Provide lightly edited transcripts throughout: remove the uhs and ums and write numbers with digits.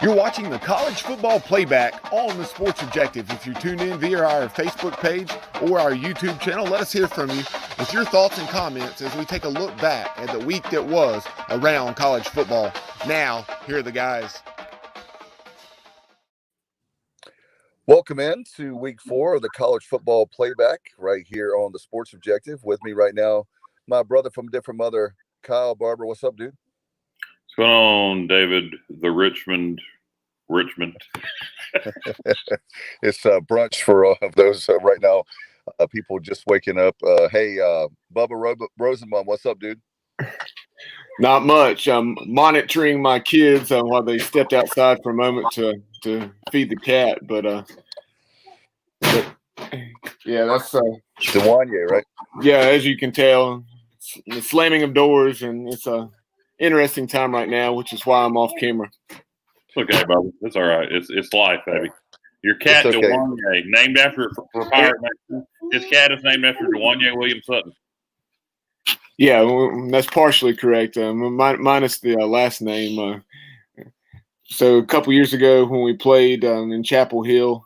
You're watching the College Football Playback on the Sports Objective. If you tuned in via our Facebook page or our YouTube channel, let us hear from you with your thoughts and comments as we take a look back at the week that was around college football. Now, here are the guys. Welcome in to week 4 of the College Football Playback right here on the Sports Objective. With me right now, my brother from a different mother, Kyle Barber. What's up, dude? What's going on, David? The Richmond. It's brunch for all of those right now. People just waking up. Hey, Bubba Rosenbaum, what's up, dude? Not much. I'm monitoring my kids while they stepped outside for a moment to feed the cat. But yeah, that's Dewanye, right? Yeah, as you can tell, it's the slamming of doors, and it's a interesting time right now, which is why I'm off camera. It's okay, brother. It's all right. It's life, baby. Your cat, okay. Dewanye, named after for Pirate Nation. His cat is named after Dewanye Williams Sutton. Yeah, that's partially correct. Minus the last name. So a couple years ago when we played in Chapel Hill,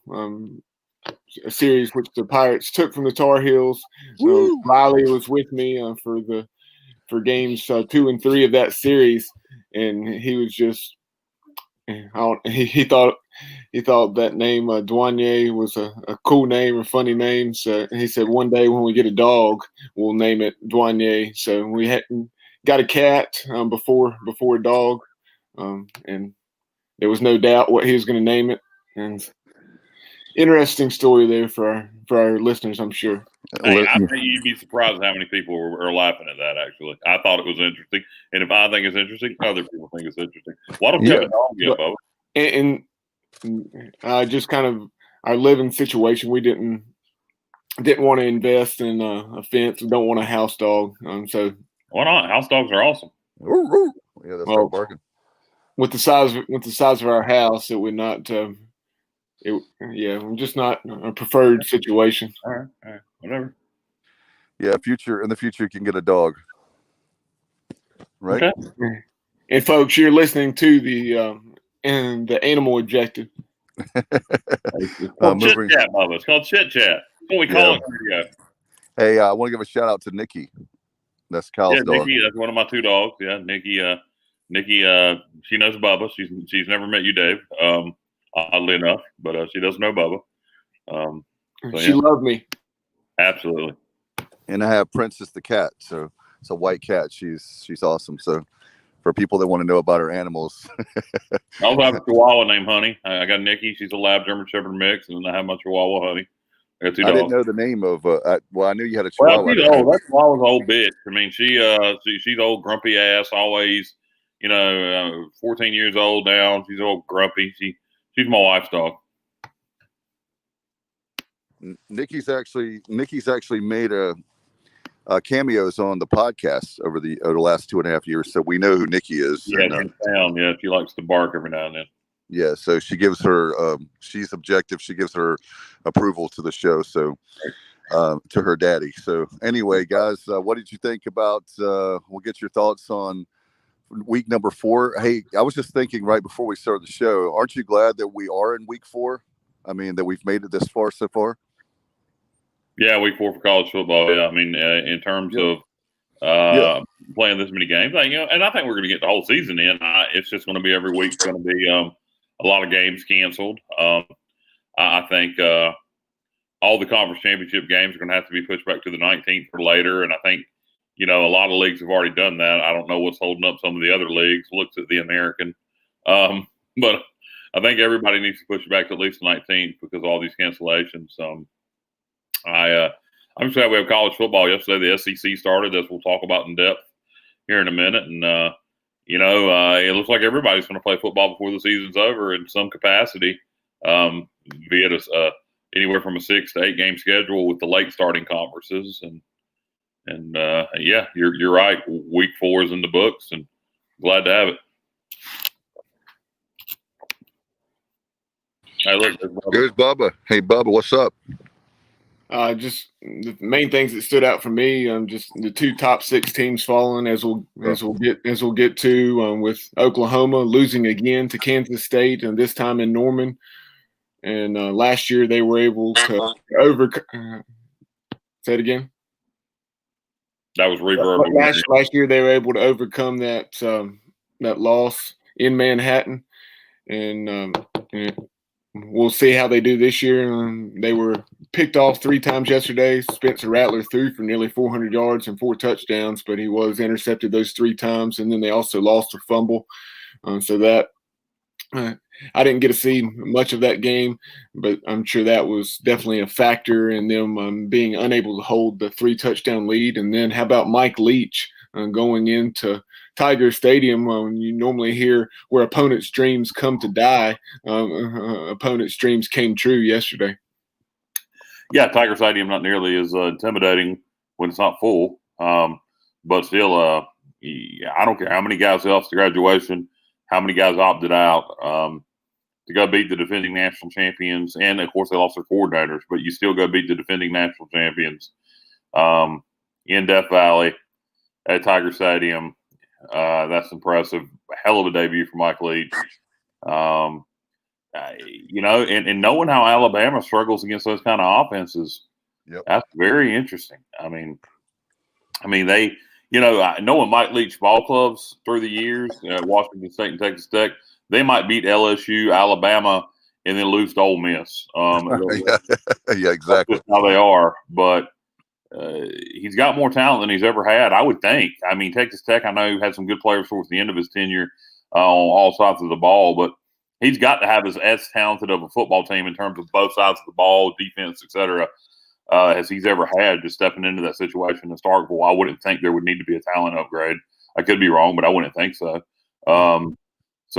a series which the Pirates took from the Tar Heels, Riley was with me for games 2 and 3 of that series, and he was just he thought that name Dewanye was a cool name, a funny name. So he said one day when we get a dog, we'll name it Dewanye. So we got a cat before a dog, and there was no doubt what he was going to name it. And interesting story there for our listeners, I'm sure. Hey, I think you'd be surprised how many people are laughing at that, actually. I thought it was interesting. And if I think it's interesting, other people think it's interesting. Why don't you have a dog yet, Bo? And just kind of our living situation, we didn't want to invest in a fence. We don't want a house dog. So why not? House dogs are awesome. Yeah, that's all barking. With the size of our house, it would not. Just not a preferred situation. All right, whatever. Yeah, in the future, you can get a dog, right? Okay. And folks, you're listening to the Animal Objective. It's called Chit Chat, Bubba. It's called Chit Chat. That's what we call it. Here. Hey, I want to give a shout out to Nikki. That's Kyle's dog. Nikki, that's one of my 2 dogs. Yeah, Nikki. Nikki, she knows Bubba. She's never met you, Dave. Oddly enough, but she does know Bubba. She loved me. Absolutely. And I have Princess the cat. So it's a white cat. She's awesome. So for people that want to know about her animals. I also have a Chihuahua named Honey. I got Nikki. She's a Lab German Shepherd mix. And then I have my Chihuahua, Honey. I got 2 dogs. I didn't know the name of I knew you had a Chihuahua. Well, she's old. That Chihuahua's an old bitch. I mean, she's old grumpy ass, always, 14 years old now. She's old grumpy. She's my wife's dog. Nikki's actually made cameos on the podcast over the last 2.5 years, so we know who Nikki is. Yeah, she likes to bark every now and then. Yeah, so she gives her she's objective. She gives her approval to the show, so to her daddy. So anyway, guys, what did you think about? We'll get your thoughts on week number 4. Hey, I was just thinking right before we started the show, aren't you glad that we are in week 4? I mean, that we've made it this far so far? Yeah, week 4 for college football. Yeah, I mean, in terms of playing this many games, and I think we're going to get the whole season in. It's just going to be every week going to be a lot of games canceled. I think all the conference championship games are going to have to be pushed back to the 19th or later, and I think a lot of leagues have already done that. I don't know what's holding up some of the other leagues. Looks at the American. But I think everybody needs to push it back to at least the 19th because of all these cancellations. I'm just glad we have college football. Yesterday, the SEC started, as we'll talk about in depth here in a minute. And, it looks like everybody's going to play football before the season's over in some capacity, be it anywhere from a 6 to 8 game schedule with the late starting conferences. And you're right. Week 4 is in the books, and glad to have it. Hey, look, there's Bubba. Hey, Bubba, what's up? Just the main things that stood out for me, just the two top 6 teams falling, as we'll get to, with Oklahoma losing again to Kansas State, and this time in Norman. And last year they were able to overcome. Say it again. That was reverb. Last year they were able to overcome that loss in Manhattan, and we'll see how they do this year. They were picked off 3 times yesterday. Spencer Rattler threw for nearly 400 yards and 4 touchdowns, but he was intercepted those 3 times. And then they also lost a fumble. So that I didn't get to see much of that game, but I'm sure that was definitely a factor in them being unable to hold the 3 touchdown lead. And then how about Mike Leach going into Tiger Stadium? You normally hear where opponents' dreams come to die. Opponents' dreams came true yesterday. Yeah, Tiger Stadium not nearly as intimidating when it's not full, but still, I don't care how many guys lost to graduation, how many guys opted out to go beat the defending national champions, and of course they lost their coordinators, but you still go beat the defending national champions in Death Valley at Tiger Stadium. That's impressive. A hell of a debut for Mike Leach. And knowing how Alabama struggles against those kind of offenses, that's very interesting. I mean, they, knowing Mike Leach ball clubs through the years, Washington State and Texas Tech, they might beat LSU, Alabama, and then lose to Ole Miss. Yeah, exactly. That's just how they are. But he's got more talent than he's ever had, I would think. I mean, Texas Tech, I know, had some good players towards the end of his tenure on all sides of the ball, but he's got to have as talented of a football team in terms of both sides of the ball, defense, et cetera, as he's ever had, just stepping into that situation in Starkville. I wouldn't think there would need to be a talent upgrade. I could be wrong, but I wouldn't think so.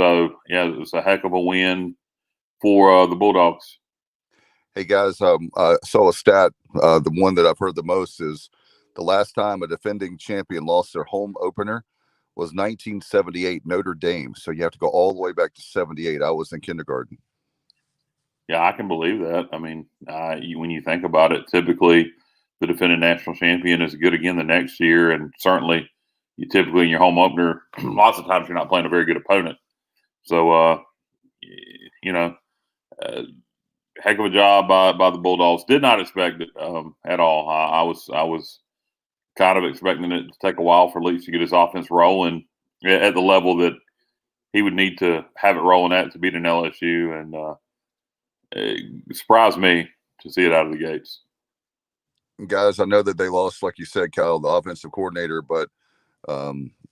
It was a heck of a win for the Bulldogs. Hey, guys, I saw a stat. The one that I've heard the most is the last time a defending champion lost their home opener was 1978 Notre Dame. So you have to go all the way back to 78. I was in kindergarten. Yeah, I can believe that. I mean, when you think about it, typically the defending national champion is good again the next year. And certainly you typically in your home opener, lots of times you're not playing a very good opponent. So, heck of a job by the Bulldogs. Did not expect it at all. I was kind of expecting it to take a while for Leach to get his offense rolling at the level that he would need to have it rolling at to beat an LSU. And it surprised me to see it out of the gates. Guys, I know that they lost, like you said, Kyle, the offensive coordinator, but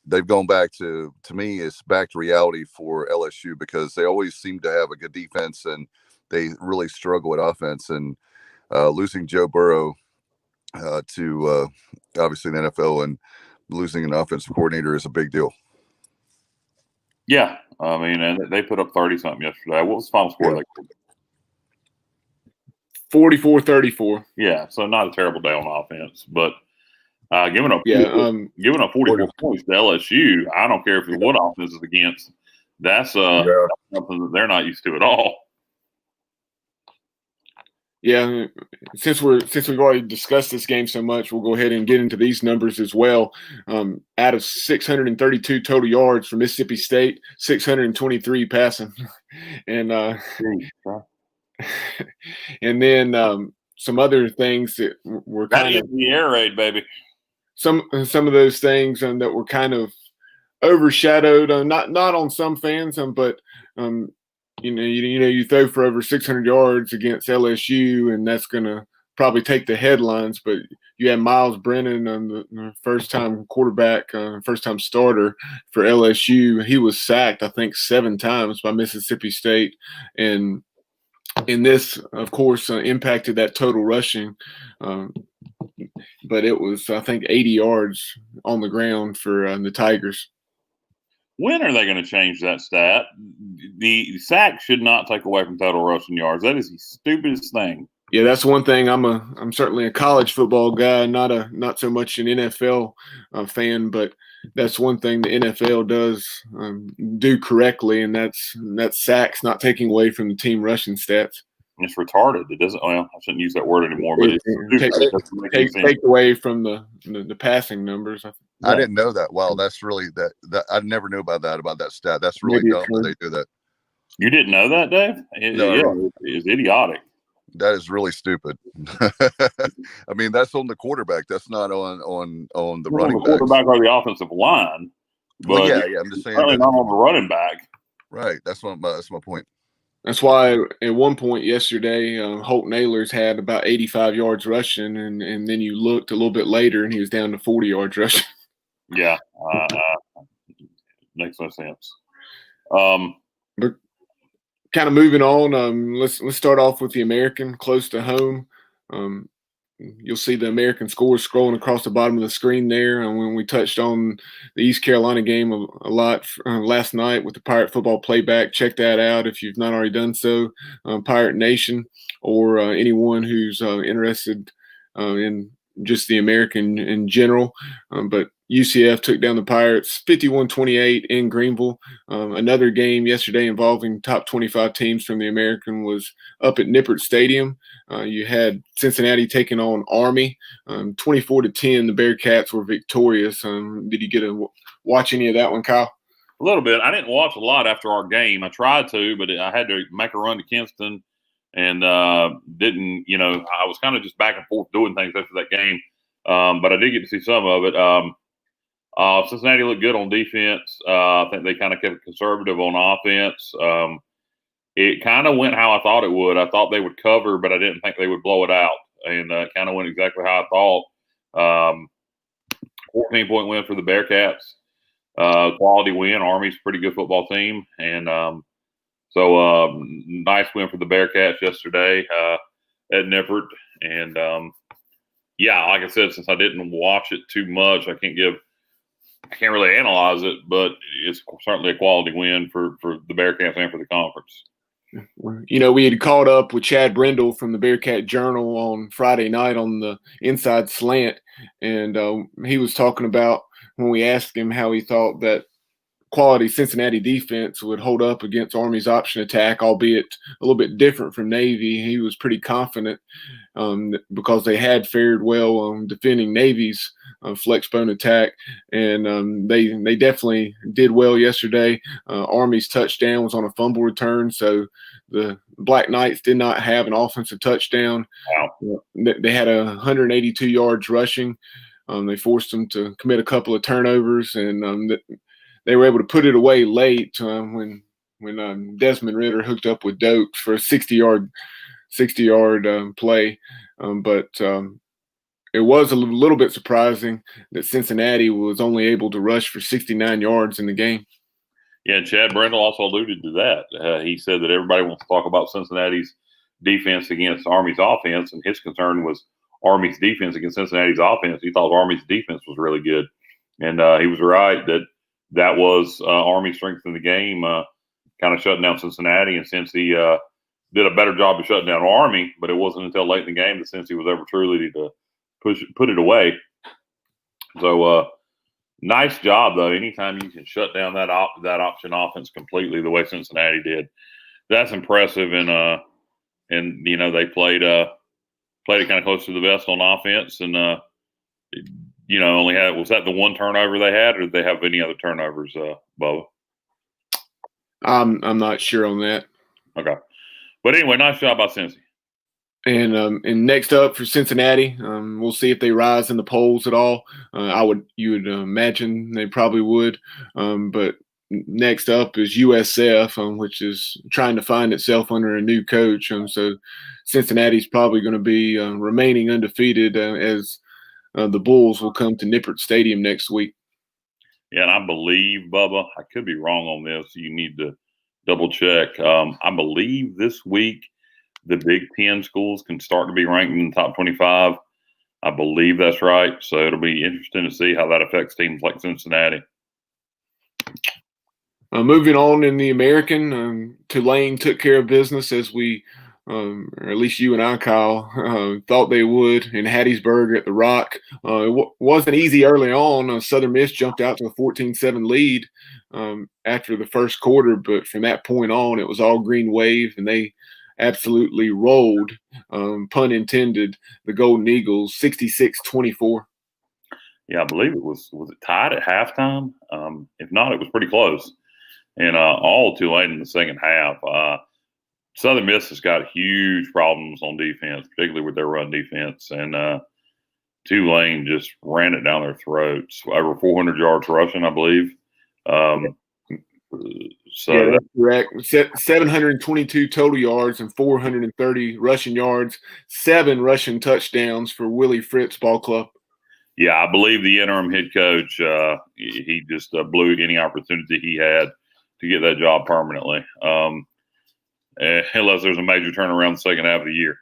they've gone back to me, it's back to reality for LSU because they always seem to have a good defense and they really struggle at offense. And losing Joe Burrow to obviously the NFL and losing an offensive coordinator is a big deal. Yeah. I mean, and they put up 30-something yesterday. What was the final score? 44-34. Yeah, so not a terrible day on offense, but giving up 44 points to LSU, I don't care if it's what offense is against. That's something that they're not used to at all. Yeah, since we've already discussed this game so much, we'll go ahead and get into these numbers as well. Out of 632 total yards for Mississippi State, 623 passing, and and then some other things that were kind of the air raid, baby. Some of those things that were kind of overshadowed, not on some fans, but you throw for over 600 yards against LSU, and that's going to probably take the headlines. But you had Miles Brennan, the first-time quarterback, first-time starter for LSU. He was sacked, I think, 7 times by Mississippi State, and this, of course, impacted that total rushing. But it was, I think, 80 yards on the ground for the Tigers. When are they going to change that stat? The sack should not take away from total rushing yards. That is the stupidest thing. Yeah, that's one thing. I'm certainly a college football guy, not so much an NFL fan, but that's one thing the NFL does do correctly, and that's sacks, not taking away from the team rushing stats. It's retarded. It doesn't. Well, I shouldn't use that word anymore. But take away from the passing numbers. I didn't know that. Wow, that's really that I never knew about that stat. That's really dumb that they do that. You didn't know that, Dave? No, it's idiotic. That is really stupid. I mean, that's on the quarterback. That's not on the running back. Quarterback or the offensive line. But well, yeah. I'm just saying. Probably not on the running back. Right. That's my point. That's why at one point yesterday, Holt Naylor's had about 85 yards rushing, and then you looked a little bit later, and he was down to 40 yards rushing. Yeah, makes no sense. But kind of moving on, let's start off with the American close to home. You'll see the American scores scrolling across the bottom of the screen there. And when we touched on the East Carolina game a lot last night with the Pirate Football Playback, check that out if you've not already done so. Pirate Nation or anyone who's interested in just the American in general. But UCF took down the Pirates 51-28 in Greenville. Another game yesterday involving top 25 teams from the American was up at Nippert Stadium. You had Cincinnati taking on Army, 24-10. The Bearcats were victorious. Did you get to watch any of that one, Kyle? A little bit. I didn't watch a lot after our game. I tried to, but I had to make a run to Kinston and didn't. I was kind of just back and forth doing things after that game, but I did get to see some of it. Cincinnati looked good on defense. I think they kind of kept it conservative on offense. It kind of went how I thought it would. I thought they would cover, but I didn't think they would blow it out. And it kind of went exactly how I thought. 14-point win for the Bearcats. Quality win. Army's a pretty good football team. And so nice win for the Bearcats yesterday at Nippert. And, like I said, since I didn't watch it too much, I can't really analyze it, but it's certainly a quality win for the Bearcats and for the conference. We had caught up with Chad Brindle from the Bearcat Journal on Friday night on the Inside Slant, and he was talking about when we asked him how he thought that quality Cincinnati defense would hold up against Army's option attack, albeit a little bit different from Navy. He was pretty confident because they had fared well defending Navy's flex bone attack, and they definitely did well yesterday. Army's touchdown was on a fumble return, so the Black Knights did not have an offensive touchdown. Wow. They had 182 yards rushing. They forced them to commit a couple of turnovers, and they were able to put it away late when Desmond Ritter hooked up with Dokes for a 60-yard play. But it was a little bit surprising that Cincinnati was only able to rush for 69 yards in the game. Yeah, and Chad Brindle also alluded to that. He said that everybody wants to talk about Cincinnati's defense against Army's offense, and his concern was Army's defense against Cincinnati's offense. He thought Army's defense was really good, and he was right that was Army's strength in the game, kind of shutting down Cincinnati. And since he did a better job of shutting down Army, but it wasn't until late in the game that since he was ever truly to put it away. So nice job though. Anytime you can shut down that option offense completely the way Cincinnati did, that's impressive. And they played it kind of close to the vest on offense, and only was that the one turnover they had, or did they have any other turnovers, Bubba? I'm not sure on that. Okay, but anyway, nice job by Cincy. And next up for Cincinnati, we'll see if they rise in the polls at all. You would imagine they probably would. But next up is USF, which is trying to find itself under a new coach. So Cincinnati's probably going to be remaining undefeated as the Bulls will come to Nippert Stadium next week. Yeah, and I believe, Bubba, I could be wrong on this. You need to double check. I believe this week the Big Ten schools can start to be ranked in the top 25. I believe that's right. So it'll be interesting to see how that affects teams like Cincinnati. Moving on in the American, Tulane took care of business as we, or at least you and I, Kyle, thought they would in Hattiesburg at the Rock. It wasn't easy early on. Southern Miss jumped out to a 14-7 lead after the first quarter, but from that point on, it was all green wave, and they absolutely rolled, pun intended, the Golden Eagles 66-24. Yeah, I believe it was it tied at halftime? If not, it was pretty close. And all too late in the second half. Southern Miss has got huge problems on defense, particularly with their run defense. And Tulane just ran it down their throats. Over 400 yards rushing, I believe. Yeah, that's correct. 722 total yards and 430 rushing yards, 7 rushing touchdowns for Willie Fritz Ball Club. Yeah, I believe the interim head coach, he just blew any opportunity he had to get that job permanently, unless there's a major turnaround the second half of the year.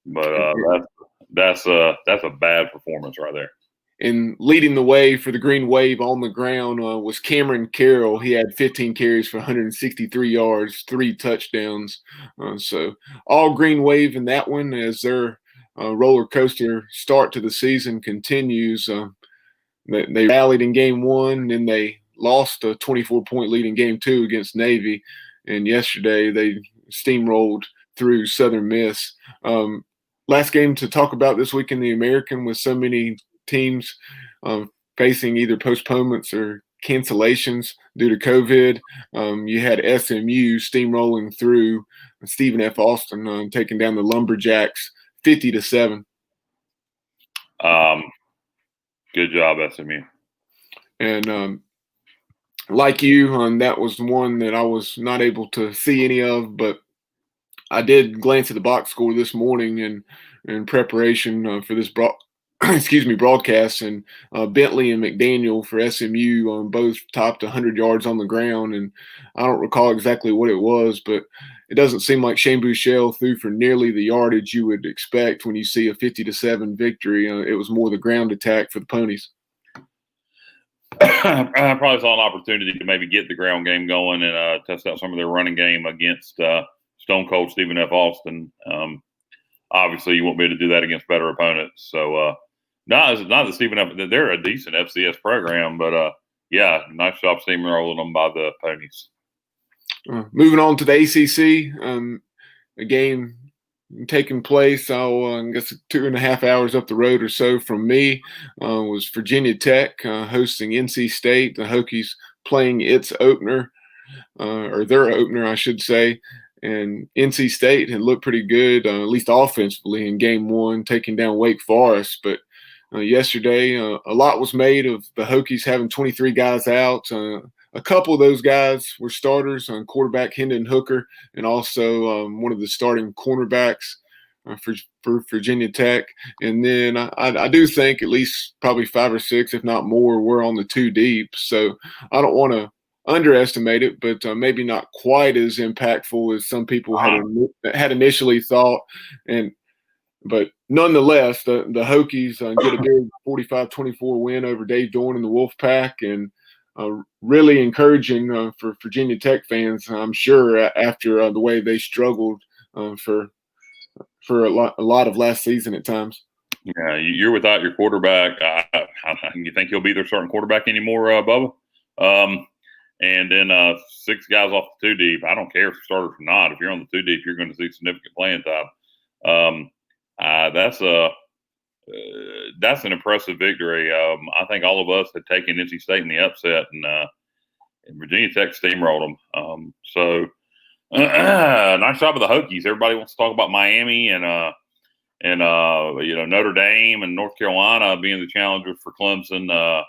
But that's a bad performance right there. And leading the way for the Green Wave on the ground was Cameron Carroll. He had 15 carries for 163 yards, 3 touchdowns. So all Green Wave in that one as their roller coaster start to the season continues. They rallied in game 1, then they lost a 24-point lead in game 2 against Navy. And yesterday they steamrolled through Southern Miss. Last game to talk about this week in the American with so many teams facing either postponements or cancellations due to COVID. You had SMU steamrolling through Stephen F. Austin, taking down the Lumberjacks 50-7. Good job, SMU. And like you, that was one that I was not able to see any of, but I did glance at the box score this morning in preparation for this broadcast, and Bentley and McDaniel for SMU both topped 100 yards on the ground, and I don't recall exactly what it was, but it doesn't seem like Shane Buechele threw for nearly the yardage you would expect when you see a 50-7 victory. It was more the ground attack for the Ponies. I probably saw an opportunity to maybe get the ground game going and test out some of their running game against Stone Cold Stephen F. Austin. Obviously, you won't be able to do that against better opponents. So, not that Stephen F. They're a decent FCS program, but yeah, nice job steamrolling them by the Ponies. Moving on to the ACC, a game taking place, I guess 2.5 hours up the road or so from me, was Virginia Tech hosting NC State. The Hokies playing its opener, or their opener, I should say. And NC State had looked pretty good, at least offensively, in game 1, taking down Wake Forest. But yesterday, a lot was made of the Hokies having 23 guys out. A couple of those guys were starters, quarterback Hendon Hooker, and also one of the starting cornerbacks for Virginia Tech. And then I do think at least probably 5 or 6, if not more, were on the 2 deep. So I don't want to underestimate it, but maybe not quite as impactful as some people had initially thought. But nonetheless, the Hokies get a big 45-24 win over Dave Dorn and the Wolfpack, and really encouraging for Virginia Tech fans, I'm sure, after the way they struggled for a lot of last season at times. Yeah, you're without your quarterback. You think he'll be their starting quarterback anymore, Bubba? And then 6 guys off the 2 deep. I don't care if you're starter or not. If you're on the 2 deep, you're going to see significant playing time. That's an impressive victory. I think all of us had taken NC State in the upset, and Virginia Tech steamrolled them. So nice job of the Hokies. Everybody wants to talk about Miami and Notre Dame and North Carolina being the challengers for Clemson.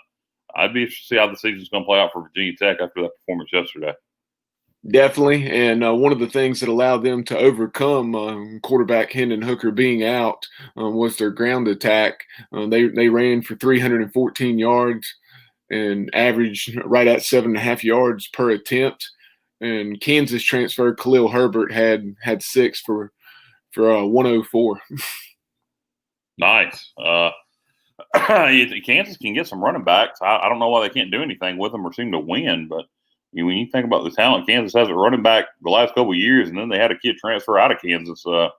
I'd be interested to see how the season's going to play out for Virginia Tech after that performance yesterday. Definitely, and one of the things that allowed them to overcome quarterback Hendon Hooker being out was their ground attack. They ran for 314 yards and averaged right at 7.5 yards per attempt. And Kansas transfer Khalil Herbert had 6 for 104. Nice. Kansas can get some running backs. I don't know why they can't do anything with them or seem to win, but when you think about the talent Kansas has at running back the last couple of years, and then they had a kid transfer out of Kansas that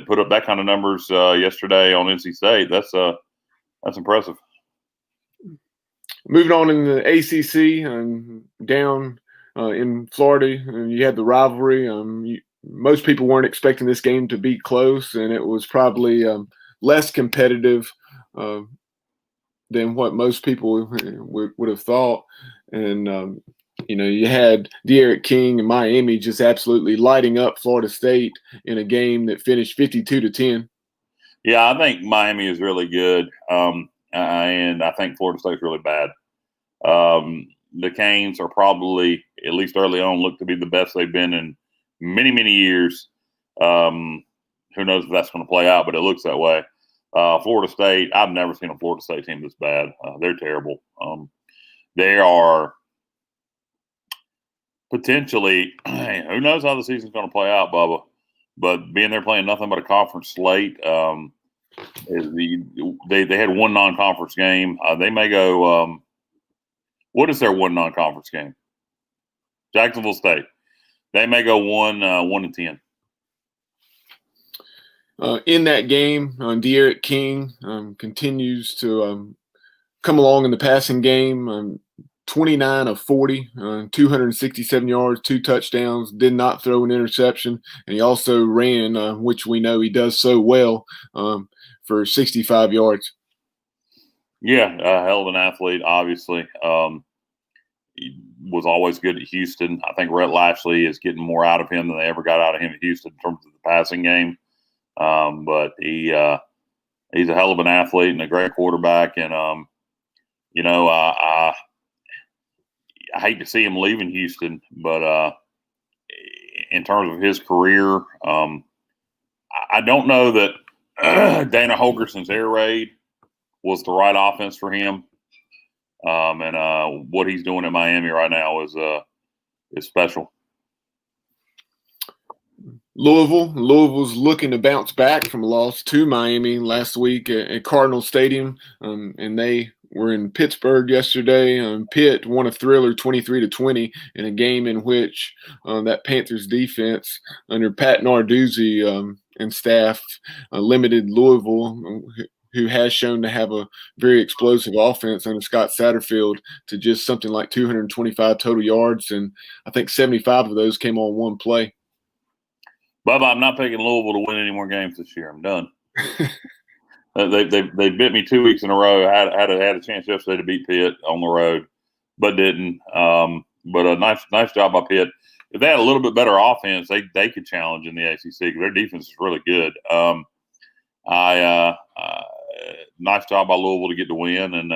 put up that kind of numbers yesterday on NC State. That's impressive. Moving on in the ACC, down in Florida, you had the rivalry. most people weren't expecting this game to be close, and it was probably less competitive than what most people would have thought. And you had De'Aaron King and Miami just absolutely lighting up Florida State in a game that finished 52-10. Yeah, I think Miami is really good, and I think Florida State's really bad. The Canes are probably, at least early on, look to be the best they've been in many, many years. Who knows if that's going to play out, but it looks that way. Florida State, I've never seen a Florida State team this bad. They're terrible. They are potentially, who knows how the season's going to play out, Bubba. But being there playing nothing but a conference slate, they had one non-conference game. They may go. What is their one non-conference game? Jacksonville State. They may go 1-10. In that game, De'Aaron King continues to come along in the passing game. 29 of 40, 267 yards, 2 touchdowns, did not throw an interception. And he also ran, which we know he does so well, for 65 yards. Yeah, a hell of an athlete, obviously. He was always good at Houston. I think Rhett Lashley is getting more out of him than they ever got out of him at Houston in terms of the passing game. But he's a hell of an athlete and a great quarterback. And, I hate to see him leaving Houston, but in terms of his career, I don't know that Dana Holgerson's air raid was the right offense for him. And what he's doing in Miami right now is special. Louisville's looking to bounce back from a loss to Miami last week at Cardinal Stadium, and they were in Pittsburgh yesterday. Pitt won a thriller 23-20 in a game in which that Panthers defense under Pat Narduzzi and staff limited Louisville, who has shown to have a very explosive offense under Scott Satterfield, to just something like 225 total yards, and I think 75 of those came on one play. Bubba, I'm not picking Louisville to win any more games this year. I'm done. They bit me 2 weeks in a row. I had a chance yesterday to beat Pitt on the road, but didn't. But a nice job by Pitt. If they had a little bit better offense, they could challenge in the ACC because their defense is really good. Nice job by Louisville to get the win,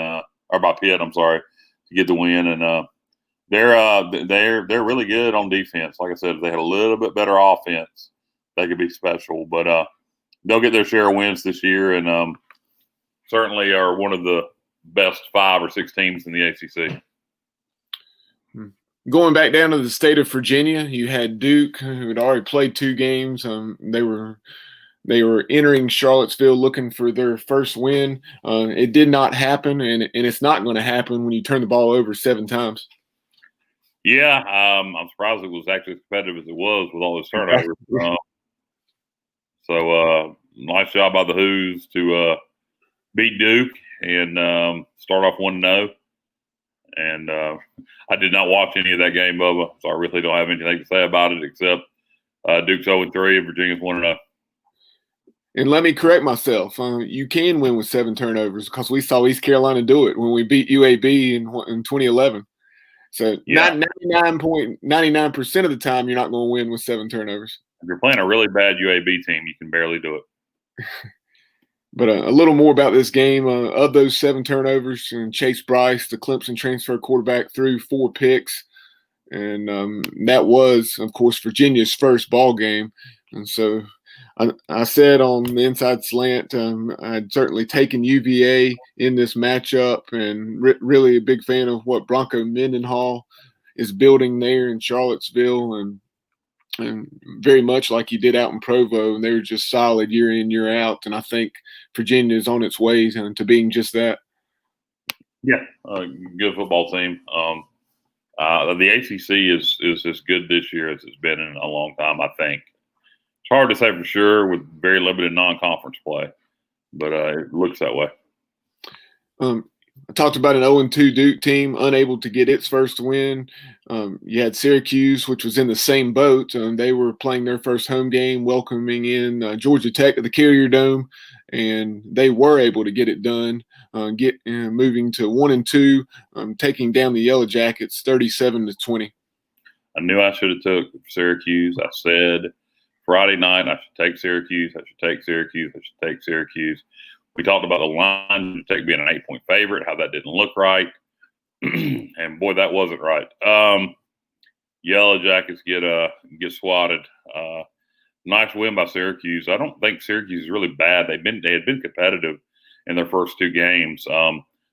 or by Pitt, I'm sorry, to get the win. And they're really good on defense. Like I said, if they had a little bit better offense, they could be special. But they'll get their share of wins this year, and certainly are one of the best 5 or 6 teams in the ACC. Going back down to the state of Virginia, you had Duke, who had already played 2 games. They were entering Charlottesville looking for their first win. It did not happen, and it's not going to happen when you turn the ball over 7 times. Yeah, I'm surprised it was actually as competitive as it was with all those turnovers. So nice job by the Hoos to beat Duke and start off 1-0. And I did not watch any of that game, Bubba, so I really don't have anything to say about it except Duke's 0-3 and Virginia's 1-0. And let me correct myself. You can win with 7 turnovers because we saw East Carolina do it when we beat UAB in 2011. So yeah. 99% of the time, you're not going to win with 7 turnovers. If you're playing a really bad UAB team, you can barely do it. But a little more about this game. Of those 7 turnovers, and Chase Bryce, the Clemson transfer quarterback, threw 4 picks. And that was, of course, Virginia's first ball game. And so I said on the Inside Slant, I'd certainly taken UVA in this matchup, and really a big fan of what Bronco Mendenhall is building there in Charlottesville, and very much like he did out in Provo, and they were just solid year in, year out. And I think Virginia is on its way to being just that. Yeah, good football team. The ACC is as good this year as it's been in a long time, I think. It's hard to say for sure with very limited non-conference play, but it looks that way. I talked about an 0-2 Duke team unable to get its first win. You had Syracuse, which was in the same boat. They were playing their first home game, welcoming in Georgia Tech at the Carrier Dome, and they were able to get it done, moving to 1-2, taking down the Yellow Jackets 37-20. I knew I should have took Syracuse. I said Friday night I should take Syracuse. I should take Syracuse. I should take Syracuse. We talked about the line, Tech being an 8-point favorite, how that didn't look right. And boy, that wasn't right. Yellow Jackets get swatted. Nice win by Syracuse. I don't think Syracuse is really bad. They had been competitive in their first two games.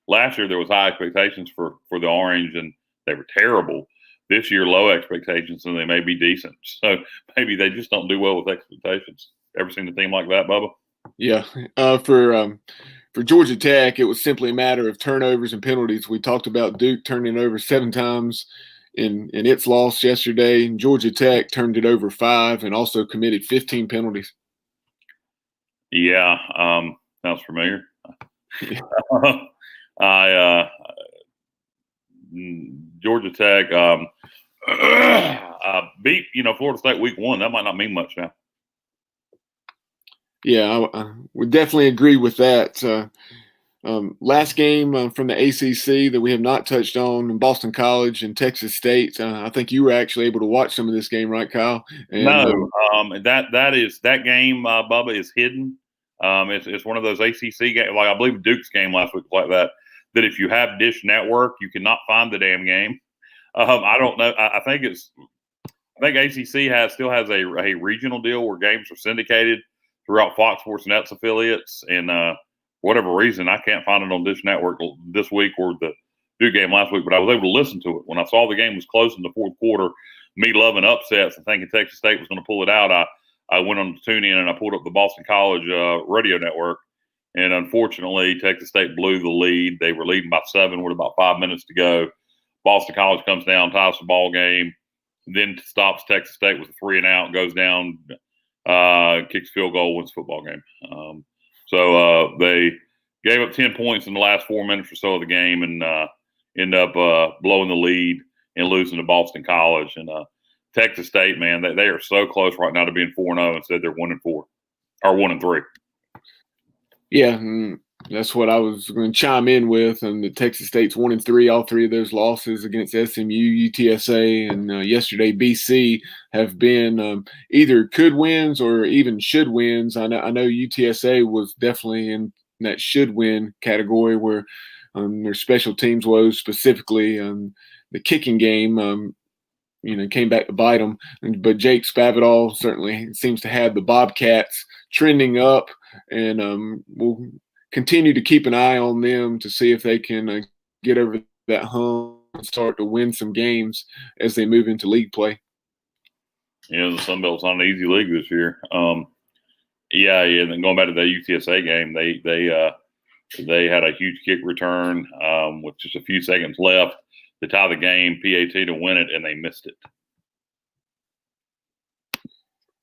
Last year there was high expectations for the Orange, and they were terrible. This year, low expectations, and they may be decent. So maybe they just don't do well with expectations. Ever seen a team like that, Bubba? Yeah. For Georgia Tech, it was simply a matter of turnovers and penalties. We talked about Duke turning over 7 times in its loss yesterday, and Georgia Tech turned it over 5 and also committed 15 penalties. Yeah, sounds familiar. Georgia Tech beat Florida State week 1. That might not mean much now. Yeah, I would definitely agree with that. Last game from the ACC that we have not touched on, Boston College and Texas State. I think you were actually able to watch some of this game, right, Kyle? And, no, that game, Bubba, is hidden. It's one of those ACC games, like I believe Duke's game last week was like that. That if you have Dish Network, you cannot find the damn game. I don't know. I think ACC still has a regional deal where games are syndicated throughout Fox Sports Net's affiliates, and for whatever reason, I can't find it on Dish Network this week or the Duke game last week. But I was able to listen to it when I saw the game was close in the fourth quarter. Me loving upsets and thinking Texas State was going to pull it out, I went on to TuneIn and I pulled up the Boston College radio network. And unfortunately, Texas State blew the lead. They were leading by 7 with about 5 minutes to go. Boston College comes down, ties the ball game, then stops Texas State with a 3-and-out, goes down, kicks field goal, wins the football game. So they gave up 10 points in the last 4 minutes or so of the game and end up blowing the lead and losing to Boston College. And Texas State, man, they are so close right now to being 4-0. Instead, they're 1-4 or 1-3. Yeah, that's what I was going to chime in with. And the Texas State's 1-3. All 3 of those losses against SMU, UTSA, and yesterday BC have been either could wins or even should wins. I know UTSA was definitely in that should win category where their special teams woes, specifically the kicking game, came back to bite them. But Jake Spavital certainly seems to have the Bobcats trending up, and we'll continue to keep an eye on them to see if they can get over that hump and start to win some games as they move into league play. Yeah, the Sun Belt's not an easy league this year. Yeah. And then going back to the UTSA game, they had a huge kick return with just a few seconds left to tie the game, PAT to win it, and they missed it.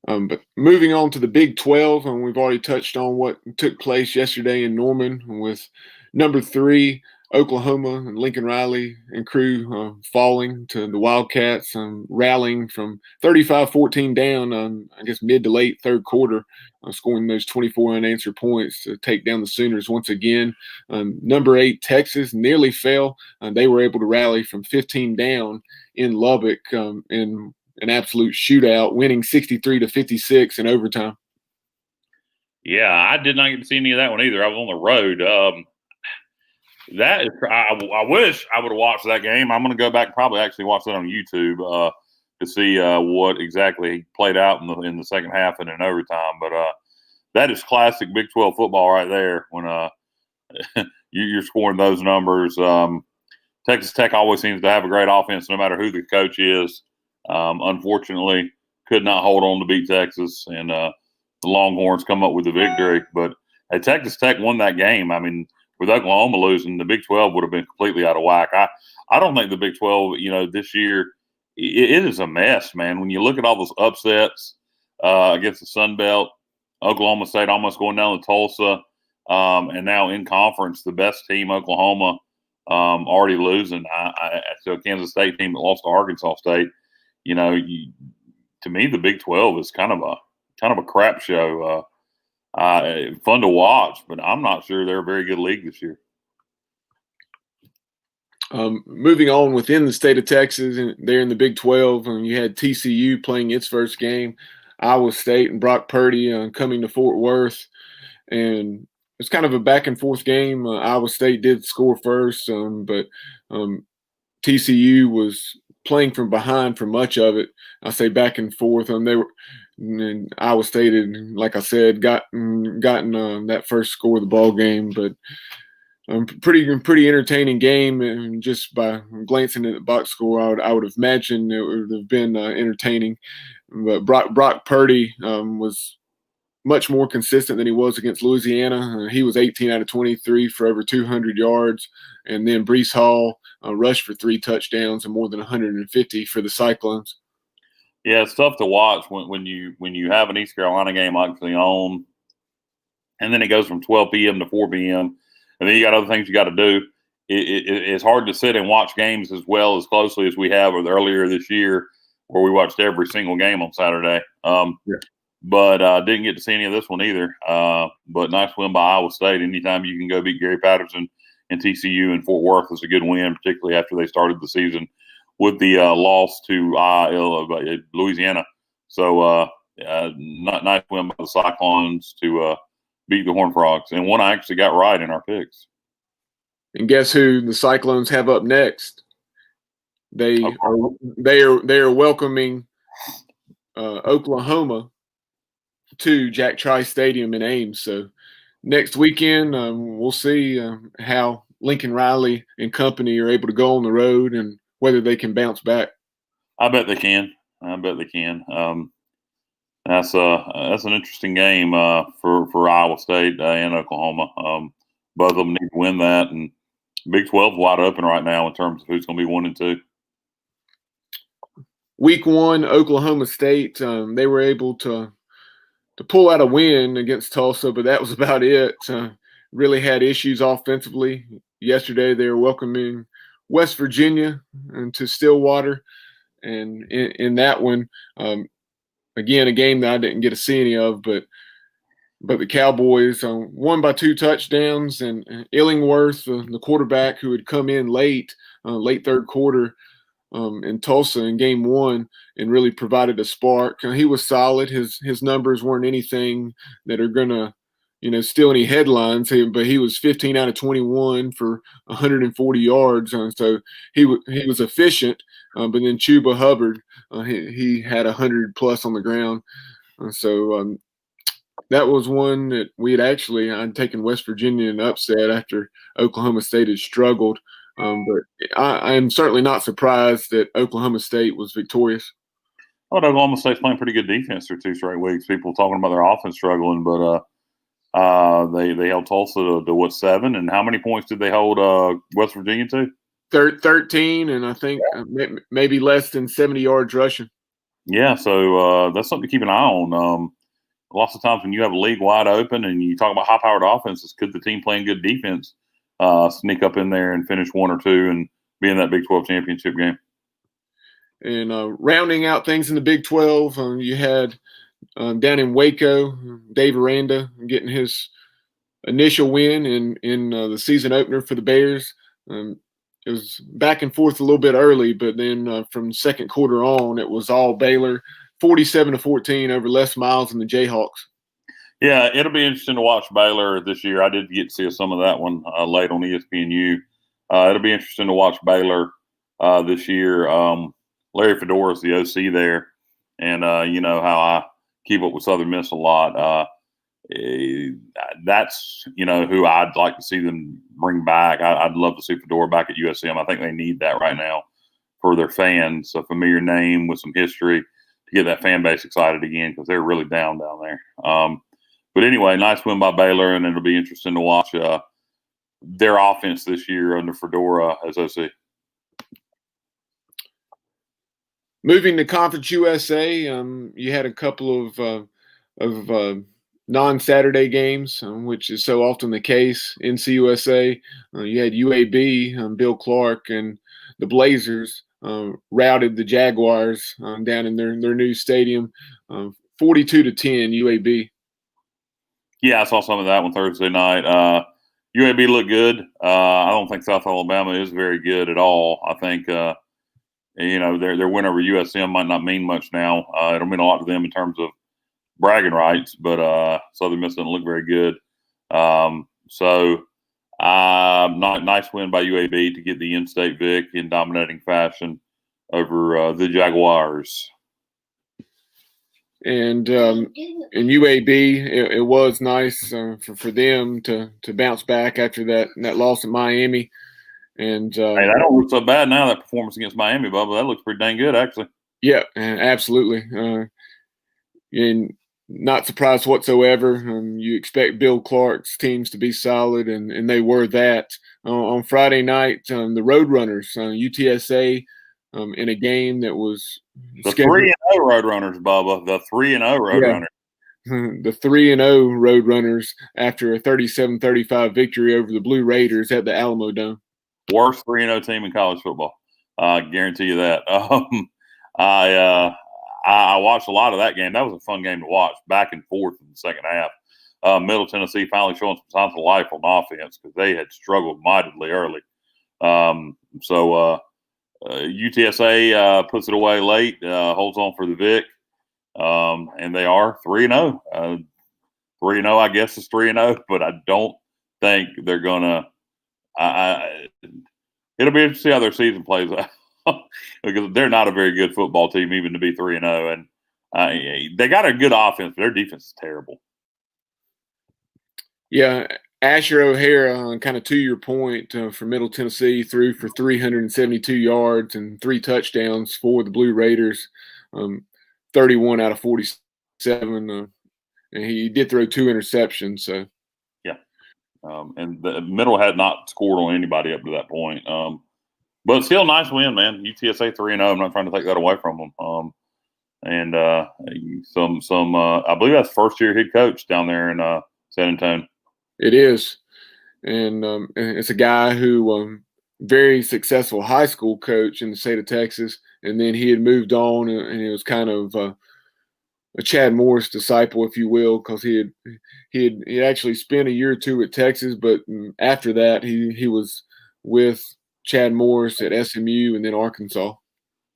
But moving on to the Big 12, and we've already touched on what took place yesterday in Norman with number 3, Oklahoma, and Lincoln Riley and crew falling to the Wildcats, rallying from 35-14 down, I guess, mid to late third quarter, scoring those 24 unanswered points to take down the Sooners once again. Number 8, Texas, nearly fell. They were able to rally from 15 down in Lubbock in an absolute shootout, winning 63-56 in overtime. Yeah, I did not get to see any of that one either. I was on the road. I wish I would have watched that game. I'm going to go back and probably actually watch that on YouTube to see what exactly played out in the second half and in overtime. But that is classic Big 12 football right there when you're scoring those numbers. Texas Tech always seems to have a great offense no matter who the coach is. Unfortunately, could not hold on to beat Texas, and the Longhorns come up with the victory. But Texas Tech won that game. I mean, with Oklahoma losing, the Big 12 would have been completely out of whack. I don't think the Big 12, this year, it is a mess, man. When you look at all those upsets against the Sun Belt, Oklahoma State almost going down to Tulsa, and now in conference, the best team, Oklahoma, already losing to a Kansas State team that lost to Arkansas State. To me, the Big 12 is kind of a crap show. Fun to watch, but I'm not sure they're a very good league this year. Moving on within the state of Texas, and there in the Big 12, you had TCU playing its first game, Iowa State and Brock Purdy coming to Fort Worth, and it's kind of a back and forth game. Iowa State did score first, but TCU was playing from behind for much of it. I say back and forth. And Iowa State had, like I said, gotten that first score of the ball game, but pretty entertaining game. And just by glancing at the box score, I would have imagined it would have been entertaining. But Brock Purdy was much more consistent than he was against Louisiana. He was 18 out of 23 for over 200 yards. And then Breece Hall rushed for 3 touchdowns and more than 150 for the Cyclones. Yeah, it's tough to watch when you have an East Carolina game actually on, and then it goes from 12 p.m. to 4 p.m., and then you got other things you got to do. It's hard to sit and watch games as well as closely as we have earlier this year, where we watched every single game on Saturday. But didn't get to see any of this one either. But nice win by Iowa State. Anytime you can go beat Gary Patterson and TCU in Fort Worth is a good win, particularly after they started the season with the loss to Louisiana. So nice win by the Cyclones to beat the Horned Frogs, and one I actually got right in our picks. And guess who the Cyclones have up next? They are welcoming Oklahoma to Jack Trice Stadium in Ames. So next weekend, we'll see how Lincoln Riley and company are able to go on the road and whether they can bounce back. I bet they can. That's an interesting game for Iowa State and Oklahoma. Both of them need to win that, and Big 12 wide open right now in terms of who's going to be 1 and 2. Week 1, Oklahoma State, they were able to pull out a win against Tulsa, but that was about it. Really had issues offensively. Yesterday, they were welcoming West Virginia to Stillwater, and in that one, again, a game that I didn't get to see any of, but the Cowboys won by 2 touchdowns, and Illingworth, the quarterback who had come in late third quarter in Tulsa in game 1 and really provided a spark. He was solid. His numbers weren't anything that are going to, steal any headlines, but he was 15 out of 21 for 140 yards. So he was efficient. But then Chuba Hubbard, he had 100 plus on the ground. So that was one that I'd taken West Virginia in upset after Oklahoma State had struggled. But I am certainly not surprised that Oklahoma State was victorious. Well, Oklahoma State's playing pretty good defense for 2 straight weeks. People talking about their offense struggling, but they held Tulsa to 7? And how many points did they hold West Virginia to? 13, and I think maybe less than 70 yards rushing. Yeah, so that's something to keep an eye on. Lots of times when you have a league wide open and you talk about high-powered offenses, could the team playing good defense sneak up in there and finish 1 or 2 and be in that Big 12 championship game? And rounding out things in the Big 12, you had down in Waco, Dave Aranda getting his initial win in the season opener for the Bears. It was back and forth a little bit early, but then from second quarter on, it was all Baylor, 47-14 over Les Miles and the Jayhawks. Yeah, it'll be interesting to watch Baylor this year. I did get to see some of that one late on ESPNU. It'll be interesting to watch Baylor this year. Larry Fedora is the OC there, and you know how I keep up with Southern Miss a lot. That's who I'd like to see them bring back. I'd love to see Fedora back at USM. I think they need that right now for their fans. A familiar name with some history to get that fan base excited again because they're really down there. But anyway, nice win by Baylor, and it'll be interesting to watch their offense this year under Fedora as OC. Moving to Conference USA, you had a couple of non-Saturday games, which is so often the case in CUSA. You had UAB, Bill Clark, and the Blazers routed the Jaguars down in their new stadium, 42-10 UAB. Yeah, I saw some of that one Thursday night. UAB looked good. I don't think South Alabama is very good at all. I think their win over USM might not mean much now. It'll mean a lot to them in terms of bragging rights, but Southern Miss doesn't look very good. Nice win by UAB to get the in-state Vic in dominating fashion over the Jaguars. And in UAB, it was nice for them to bounce back after that loss at Miami. And hey, that don't look so bad now. That performance against Miami, Bubba, that looks pretty dang good, actually. Yeah, absolutely. And not surprised whatsoever. You expect Bill Clark's teams to be solid, and they were that. On Friday night, the Roadrunners, UTSA, in a game that was the 3-0 Roadrunners, Bubba. The 3-0 Roadrunners. Yeah. The 3-0 Roadrunners after a 37-35 victory over the Blue Raiders at the Alamo Dome. Worst 3-0 team in college football. I guarantee you that. I watched a lot of that game. That was a fun game to watch, back and forth in the second half. Middle Tennessee finally showing some signs of life on offense because they had struggled mightily early. UTSA puts it away late, holds on for the Vic, and they are 3-0. 3-0, I guess, is 3-0, but I don't think they're going to it'll be interesting to see how their season plays out because they're not a very good football team even to be 3-0, and they got a good offense, but their defense is terrible. Yeah, Asher O'Hara, kind of to your point, for Middle Tennessee, threw for 372 yards and 3 touchdowns for the Blue Raiders, 31 out of 47, and he did throw 2 interceptions. So, yeah, and the Middle had not scored on anybody up to that point. But still, nice win, man. UTSA 3-0. I'm not trying to take that away from them. And I believe that's first-year head coach down there in San Antonio. It is, and it's a guy who very successful high school coach in the state of Texas, and then he had moved on, and it was kind of a Chad Morris disciple, if you will, because he had actually spent a year or two at Texas, but after that he was with Chad Morris at SMU and then Arkansas.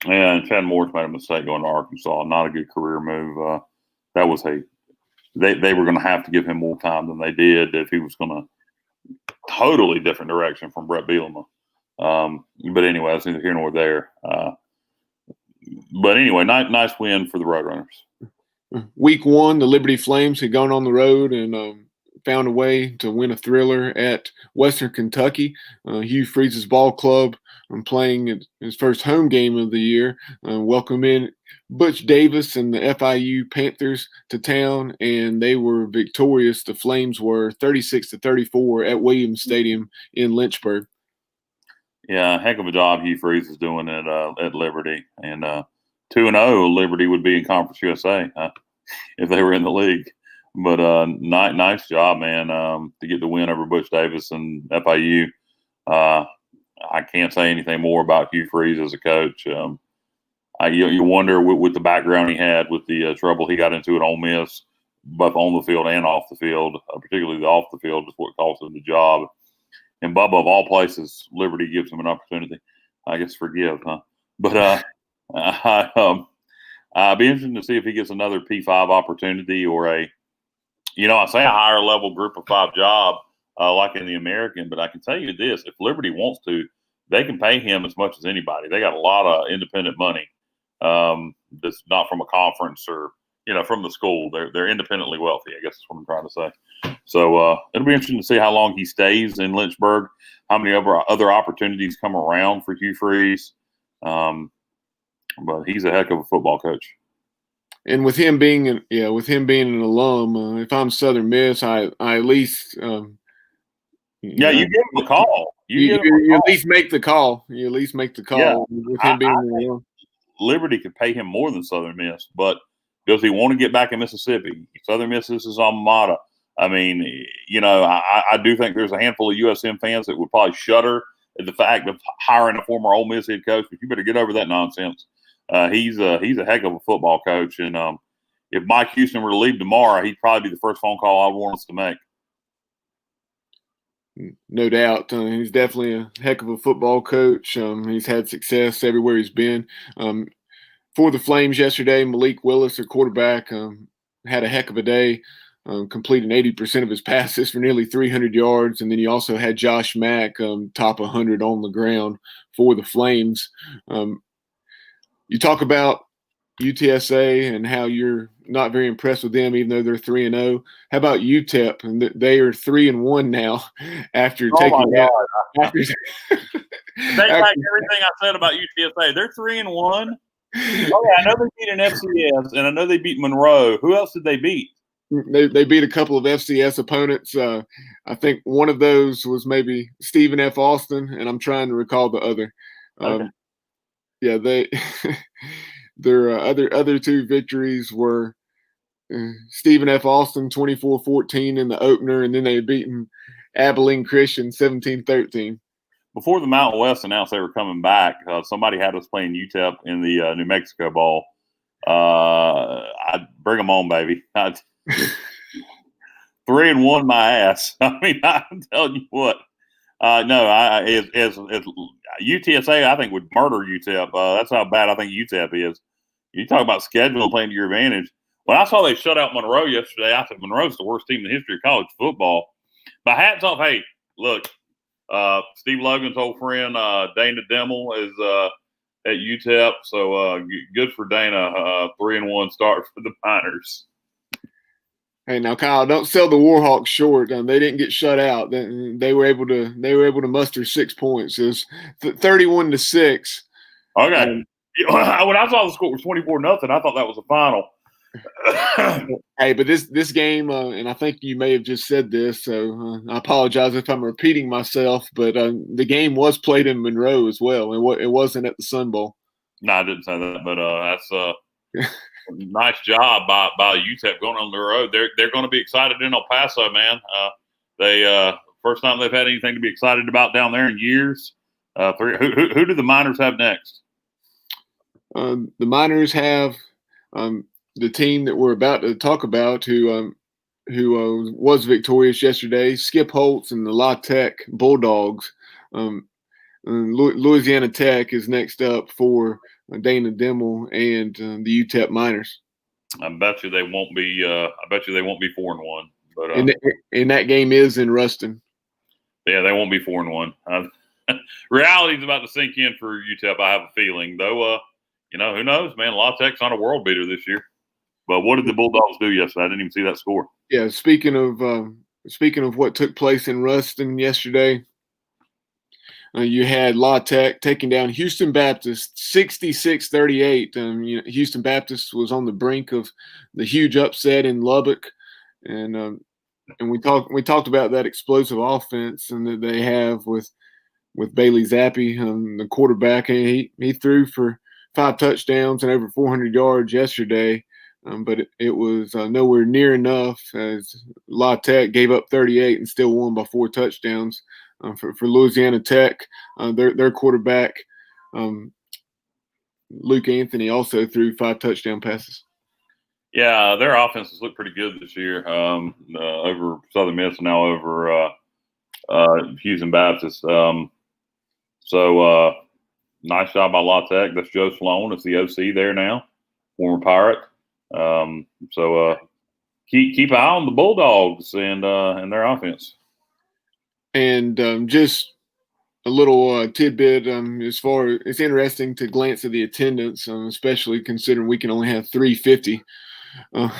Yeah, and Chad Morris made a mistake going to Arkansas. Not a good career move. That was they were going to have to give him more time than they did if he was going to totally different direction from Brett Bielema. But anyway, that's neither here nor there. But anyway, nice win for the Roadrunners. Week 1, the Liberty Flames had gone on the road and found a way to win a thriller at Western Kentucky. Hugh Freeze's ball club playing his first home game of the year, welcoming Butch Davis and the FIU Panthers to town, and they were victorious. The Flames were 36-34 at Williams Stadium in Lynchburg. Yeah, heck of a job Hugh Freeze is doing at Liberty. And 2-0, Liberty would be in Conference USA if they were in the league. But nice job, man, to get the win over Butch Davis and FIU. I can't say anything more about Hugh Freeze as a coach. You wonder with the background he had, with the trouble he got into at Ole Miss, both on the field and off the field, particularly the off the field is what cost him the job. And Bubba, of all places, Liberty gives him an opportunity. I guess forgive, huh? But I'd be interested to see if he gets another P5 opportunity or I say a higher level group of 5 job like in the American. But I can tell you this: if Liberty wants to, they can pay him as much as anybody. They got a lot of independent money that's not from a conference or from the school. They're independently wealthy. I guess that's what I'm trying to say. So it'll be interesting to see how long he stays in Lynchburg, how many other opportunities come around for Hugh Freeze. But he's a heck of a football coach. And with him being an alum, if I'm Southern Miss, I at least you give him a call. You at least make the call. You at least make the call with him being an alum. Liberty could pay him more than Southern Miss, but Does he want to get back in Mississippi? Southern Miss is his alma mater. I mean, I do think there's a handful of USM fans that would probably shudder at the fact of hiring a former Ole Miss head coach, but you better get over that nonsense. He's a heck of a football coach, and if Mike Houston were to leave tomorrow, he'd probably be the first phone call I'd want us to make. No doubt. He's definitely a heck of a football coach. He's had success everywhere he's been. For the Flames yesterday, Malik Willis, their quarterback, had a heck of a day, completing 80% of his passes for nearly 300 yards. And then you also had Josh Mack, top 100 on the ground for the Flames. You talk about UTSA and how you're not very impressed with them, even though they're 3-0. How about UTEP? And they are 3-1 now after taking out. Take back everything I said about UTSA. They're 3-1. Okay, I know they beat an FCS, and I know they beat Monroe. Who else did they beat? They beat a couple of FCS opponents. I think one of those was maybe Stephen F. Austin, and I'm trying to recall the other. Okay. Their other two victories were Stephen F. Austin 24-14 in the opener, and then they had beaten Abilene Christian 17-13. Before the Mountain West announced they were coming back, somebody had us playing UTEP in the New Mexico Bowl. I'd bring them on, baby. 3-1 my ass. I mean, I'm telling you what. UTSA, I think, would murder UTEP. That's how bad I think UTEP is. You talk about schedule playing to your advantage. When I saw they shut out Monroe yesterday, I said Monroe's the worst team in the history of college football. But hats off. Hey, look, Steve Logan's old friend Dana Demmel is at UTEP, so good for Dana. 3-1 start for the Miners. Hey, now Kyle, don't sell the Warhawks short. They didn't get shut out. They were able to muster 6 points. It was 31-6. Okay. When I saw the score was 24-0, I thought that was the final. Hey, but this game, and I think you may have just said this, so I apologize if I'm repeating myself, but the game was played in Monroe as well. It wasn't at the Sun Bowl. No, I didn't say that, but that's nice job by UTEP going on the road. They're going to be excited in El Paso, man. They first time they've had anything to be excited about down there in years. Who do the Miners have next? The Miners have the team that we're about to talk about, who was victorious yesterday, Skip Holtz and the La Tech Bulldogs. Louisiana Tech is next up for Dana Demmel and the UTEP Miners. I bet you they won't be. 4-1. But and that game is in Ruston. Yeah, they won't be 4-1. Reality's about to sink in for UTEP. I have a feeling, though. Who knows, man? La Tech's not a world beater this year. But what did the Bulldogs do yesterday? I didn't even see that score. Yeah, speaking of what took place in Ruston yesterday, you had La Tech taking down Houston Baptist 66-38. Houston Baptist was on the brink of the huge upset in Lubbock, and we talked about that explosive offense and that they have with Bailey Zappi, the quarterback. And he threw for 5 touchdowns and over 400 yards yesterday. But it was nowhere near enough, as La Tech gave up 38 and still won by 4 touchdowns. For Louisiana Tech, their quarterback, Luke Anthony, also threw 5 touchdown passes. Yeah, their offenses look pretty good this year over Southern Miss and now over Houston Baptist. So nice job by La Tech. That's Joe Sloan. It's the OC there now, former Pirate. So keep an eye on the Bulldogs and their offense. And just a little tidbit, as far as it's interesting to glance at the attendance, especially considering we can only have 350. And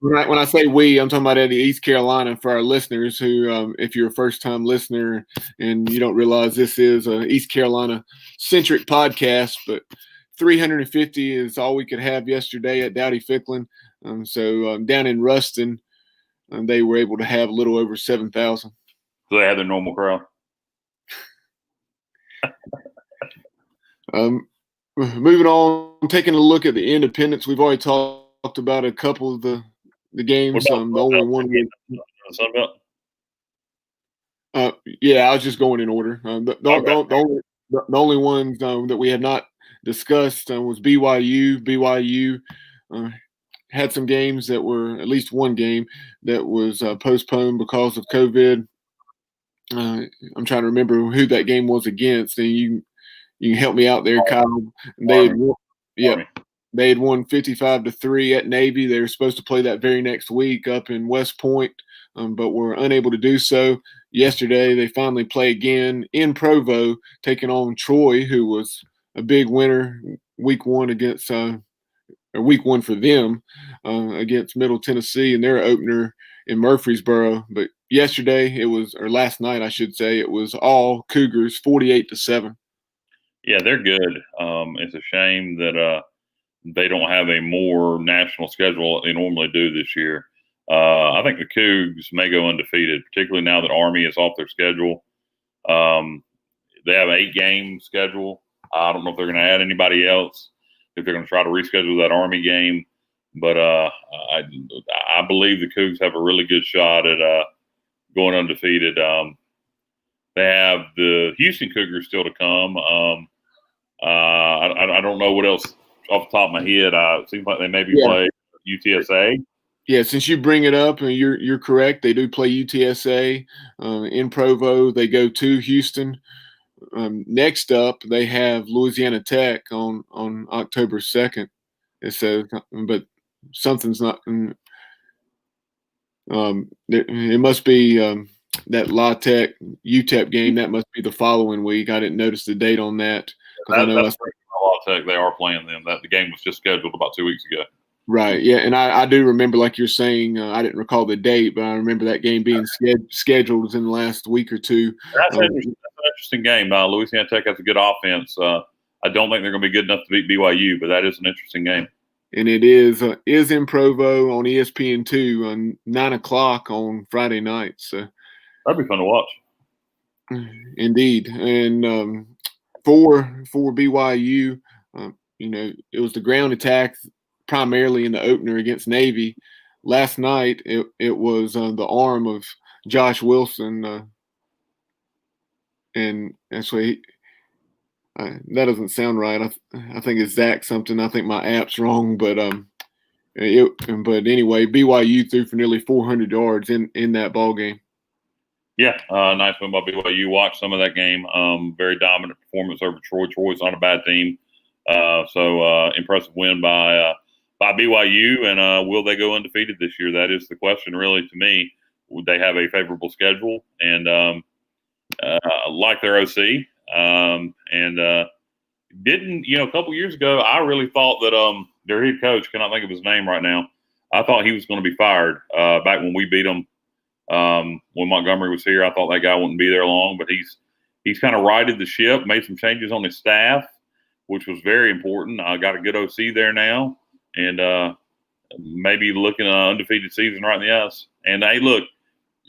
when I say we, I'm talking about Eddie, East Carolina, for our listeners who, if you're a first-time listener and you don't realize this is an East Carolina-centric podcast, but 350 is all we could have yesterday at Dowdy Ficklin. So down in Ruston, they were able to have a little over 7,000. So they had their normal crowd. moving on, taking a look at the independents. We've already talked about a couple of the games. What about The only one. the Sun Belt? Yeah, I was just going in order. The only ones that we had not discussed was BYU. BYU had some games that were, at least one game that was postponed because of COVID. I'm trying to remember who that game was against, and you can help me out there, Kyle. They had won 55-3 at Navy. They were supposed to play that very next week up in West Point, but were unable to do so. Yesterday, they finally play again in Provo, taking on Troy, who was a big winner week one against or week one for them against Middle Tennessee in their opener in Murfreesboro. But yesterday or last night, I should say, it was all Cougars, 48-7. Yeah, they're good. It's a shame that they don't have a more national schedule they normally do this year. I think the Cougs may go undefeated, particularly now that Army is off their schedule. They have an 8-game schedule. I don't know if they're going to add anybody else, if they're going to try to reschedule that Army game. But I believe the Cougs have a really good shot at going undefeated. They have the Houston Cougars still to come. I don't know what else off the top of my head. It seems like they maybe play UTSA. Yeah, since you bring it up, and you're correct, they do play UTSA in Provo. They go to Houston. Next up, they have Louisiana Tech on October 2nd. It says, but something's not. It must be that La Tech UTEP game. That must be the following week. I didn't notice the date on that. La Tech, they are playing them. The game was just scheduled about 2 weeks ago. Right, yeah, and I do remember, like you're saying, I didn't recall the date, but I remember that game being scheduled within the last week or two. That's an interesting game. Louisiana Tech has a good offense. I don't think they're going to be good enough to beat BYU, but that is an interesting game. And it is in Provo on ESPN2 on 9:00 on Friday night. So that'd be fun to watch. Indeed, and for BYU, it was the ground attack primarily in the opener against Navy. Last night, it was the arm of Josh Wilson, and actually, that doesn't sound right. I think it's Zach something. I think my app's wrong, but but anyway, BYU threw for nearly 400 yards in that ball game. Yeah, nice win by BYU. Watched some of that game. Very dominant performance over Troy. Troy's not a bad team. So impressive win by BYU, and will they go undefeated this year? That is the question, really, to me. Would they have a favorable schedule and like their OC? Didn't a couple years ago, I really thought that their head coach, cannot think of his name right now, I thought he was going to be fired back when we beat them when Montgomery was here. I thought that guy wouldn't be there long, but he's kind of righted the ship, made some changes on his staff, which was very important. I got a good OC there now, and maybe looking at an undefeated season right in the ass. And hey, look,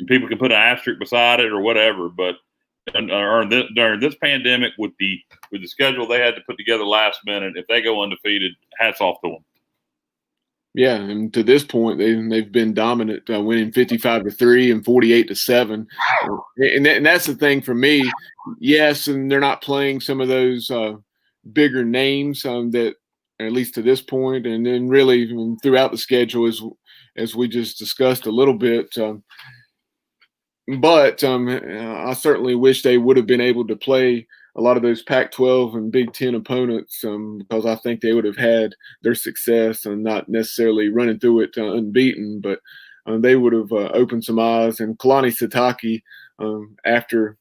people can put an asterisk beside it or whatever, but during this pandemic with the schedule they had to put together last minute, if they go undefeated, hats off to them. Yeah, and to this point, they've been dominant, winning 55-3 and 48-7, and that's the thing for me. Yes, and they're not playing some of those bigger names that, at least to this point, and then really throughout the schedule, as we just discussed a little bit. But I certainly wish they would have been able to play a lot of those Pac-12 and Big Ten opponents because I think they would have had their success and not necessarily running through it unbeaten, but they would have opened some eyes. And Kalani Sitake, after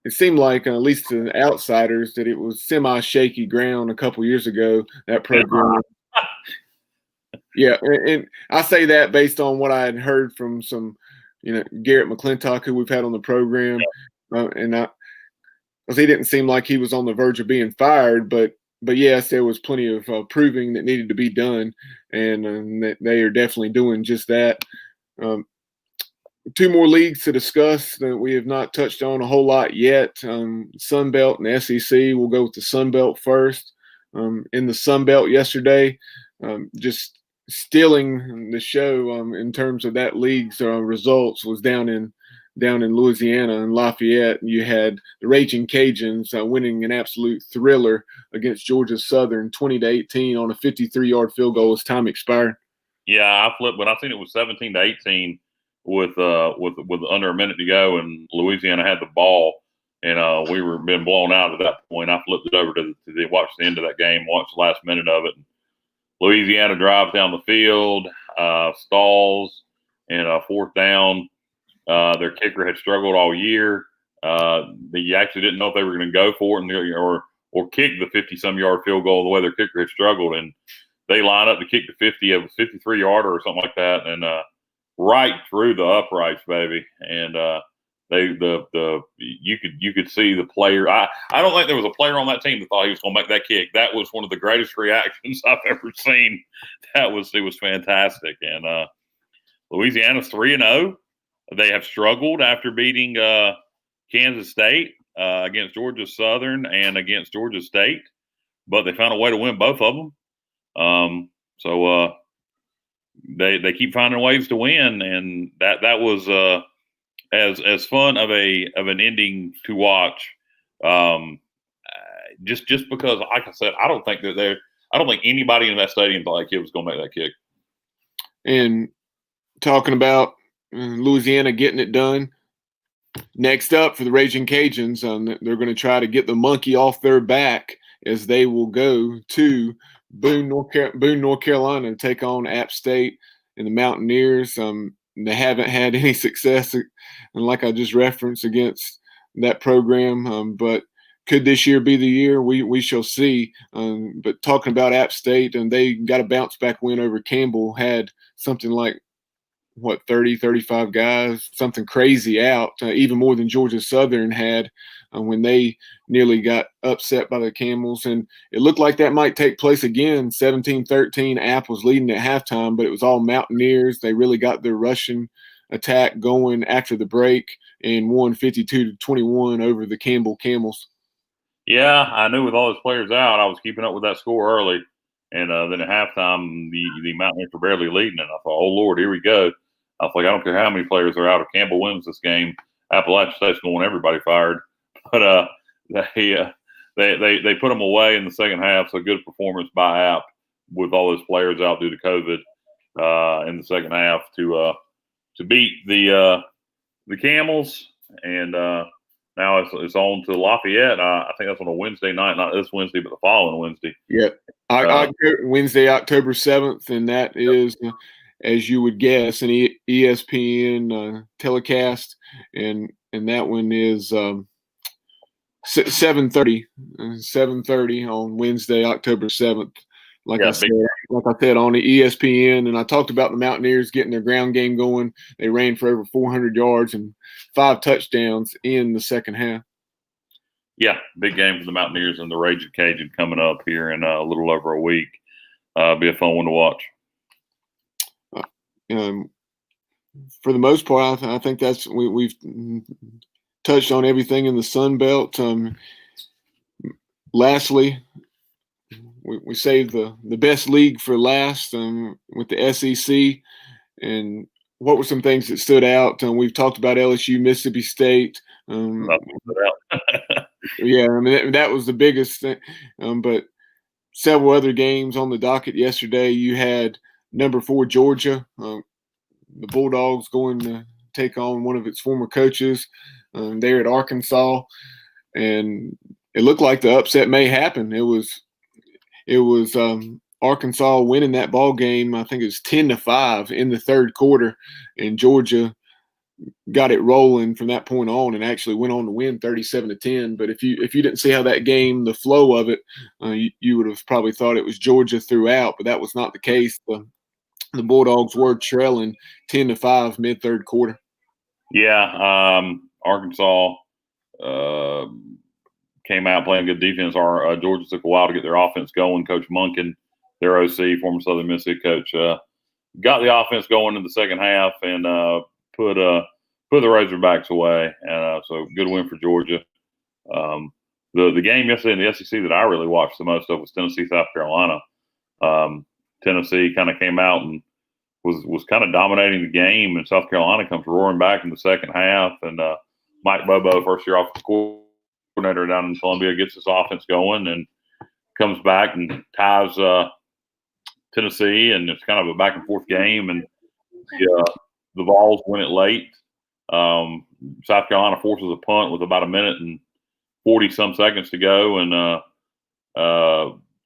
it seemed like, at least to the outsiders, that it was semi-shaky ground a couple years ago, that program. Yeah, and I say that based on what I had heard from some Garrett McClintock, who we've had on the program, because he didn't seem like he was on the verge of being fired, but yes, there was plenty of proving that needed to be done, and they are definitely doing just that. Two more leagues to discuss that we have not touched on a whole lot yet. Sun Belt and SEC. We'll go with the Sun Belt first. in the Sun Belt yesterday, just stealing the show in terms of that league's results was down in Louisiana and Lafayette. You had the Raging Cajuns winning an absolute thriller against Georgia Southern, 20-18 on a 53-yard field goal as time expired. Yeah, I flipped, but I think it was 17-18 with under a minute to go, and Louisiana had the ball, and we were been blown out at that point. I flipped it over to watch the end of that game, watch the last minute of it. Louisiana drives down the field, stalls, and fourth down. Their kicker had struggled all year. They actually didn't know if they were going to go for it or kick the 50-some yard field goal the way their kicker had struggled, and they line up to kick the 50 of a 53-yarder or something like that, and right through the uprights, baby. And you could see the player. I don't think there was a player on that team that thought he was going to make that kick. That was one of the greatest reactions I've ever seen. It was fantastic. And Louisiana's 3-0. They have struggled after beating Kansas State against Georgia Southern and against Georgia State, but they found a way to win both of them. So they keep finding ways to win, and that was as fun of an ending to watch. Just because, like I said, I don't think anybody in that stadium thought that kid was going to make that kick. And talking about Louisiana getting it done. Next up for the Raging Cajuns, they're going to try to get the monkey off their back as they will go to Boone, North Carolina, to take on App State and the Mountaineers. They haven't had any success, and like I just referenced, against that program. But could this year be the year? We shall see. But talking about App State, and they got a bounce back win over Campbell, had something like 30, 35 guys, something crazy out, even more than Georgia Southern had when they nearly got upset by the Camels. And it looked like that might take place again. 17-13, App was leading at halftime, but it was all Mountaineers. They really got their rushing attack going after the break and won 52-21 over the Campbell Camels. Yeah, I knew with all those players out, I was keeping up with that score early. And then at halftime, the Mountaineers were barely leading. And I thought, oh, Lord, here we go. I was like, I don't care how many players are out. If Campbell wins this game, Appalachian State's going to want everybody fired. But they put them away in the second half. So good performance by App with all those players out due to COVID in the second half to beat the Camels. And now it's on to Lafayette. I think that's on a Wednesday night, not this Wednesday, but the following Wednesday. Yep, Wednesday, October 7th, and that is. As you would guess, an ESPN telecast, and that one is 7:30 on Wednesday, October 7th. Like I said, on the ESPN, and I talked about the Mountaineers getting their ground game going. They ran for over 400 yards and 5 touchdowns in the second half. Yeah, big game for the Mountaineers and the Raging Cajun coming up here in a little over a week. Be a fun one to watch. For the most part, I think that's we've touched on everything in the Sun Belt. Lastly, we saved the best league for last with the SEC. And what were some things that stood out? We've talked about LSU, Mississippi State. Yeah, I mean that was the biggest thing. But several other games on the docket yesterday. You had number 4 Georgia, the Bulldogs going to take on one of its former coaches there at Arkansas, and it looked like the upset may happen. It was Arkansas winning that ball game. I think it was 10-5 in the third quarter, and Georgia got it rolling from that point on and actually went on to win 37-10. But if you didn't see how that game, the flow of it, you would have probably thought it was Georgia throughout, but that was not the case. The Bulldogs were trailing 10-5 mid-third quarter. Yeah, Arkansas came out playing good defense. Georgia took a while to get their offense going. Coach Monken, their OC, former Southern Mississippi coach, got the offense going in the second half and put the Razorbacks away. And so good win for Georgia. the game yesterday in the SEC that I really watched the most of was Tennessee, South Carolina. Tennessee kind of came out and was kind of dominating the game, and South Carolina comes roaring back in the second half. And Mike Bobo, first year offensive coordinator down in Columbia, gets his offense going and comes back and ties Tennessee, and it's kind of a back and forth game. And the Vols win it late. South Carolina forces a punt with about a minute and 40-some seconds to go, and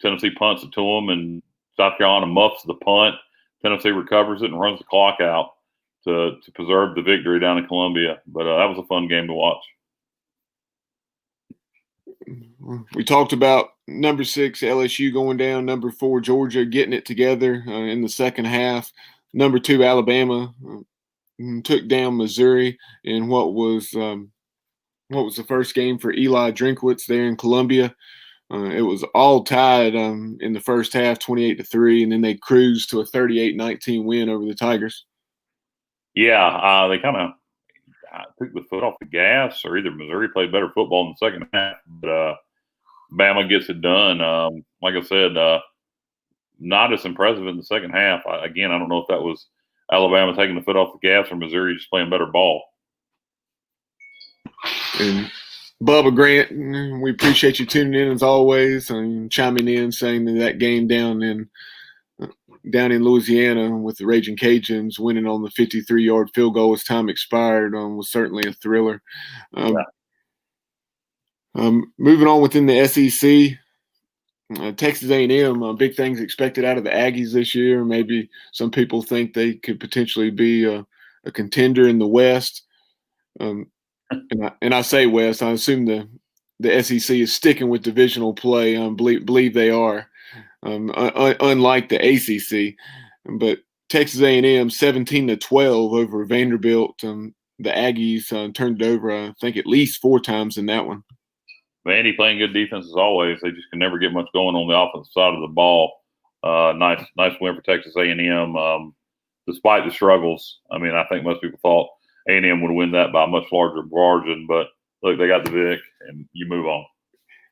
Tennessee punts it to them, and South Carolina muffs the punt. Tennessee recovers it and runs the clock out to preserve the victory down in Columbia. But that was a fun game to watch. We talked about number 6 LSU going down, number 4 Georgia getting it together in the second half. Number 2 Alabama took down Missouri in what was the first game for Eli Drinkwitz there in Columbia. It was all tied in the first half, 28-3, and then they cruised to a 38-19 win over the Tigers. Yeah, they kind of took the foot off the gas, or either Missouri played better football in the second half, but Bama gets it done. Like I said, not as impressive in the second half. Again, I don't know if that was Alabama taking the foot off the gas or Missouri just playing better ball. And Bubba Grant, we appreciate you tuning in as always and chiming in, saying that game down in Louisiana with the Raging Cajuns winning on the 53-yard field goal as time expired was certainly a thriller. Moving on within the SEC, Texas A&M, big things expected out of the Aggies this year. Maybe some people think they could potentially be a contender in the West. And I say West, I assume the SEC is sticking with divisional play. I believe they are, unlike the ACC. But Texas A&M 17-12 over Vanderbilt. The Aggies turned it over, I think, at least 4 times in that one. Vandy playing good defense as always. They just can never get much going on the offensive side of the ball. Nice win for Texas A&M, despite the struggles. I mean, I think most people thought A&M would win that by a much larger margin, but look, they got the Vic, and you move on.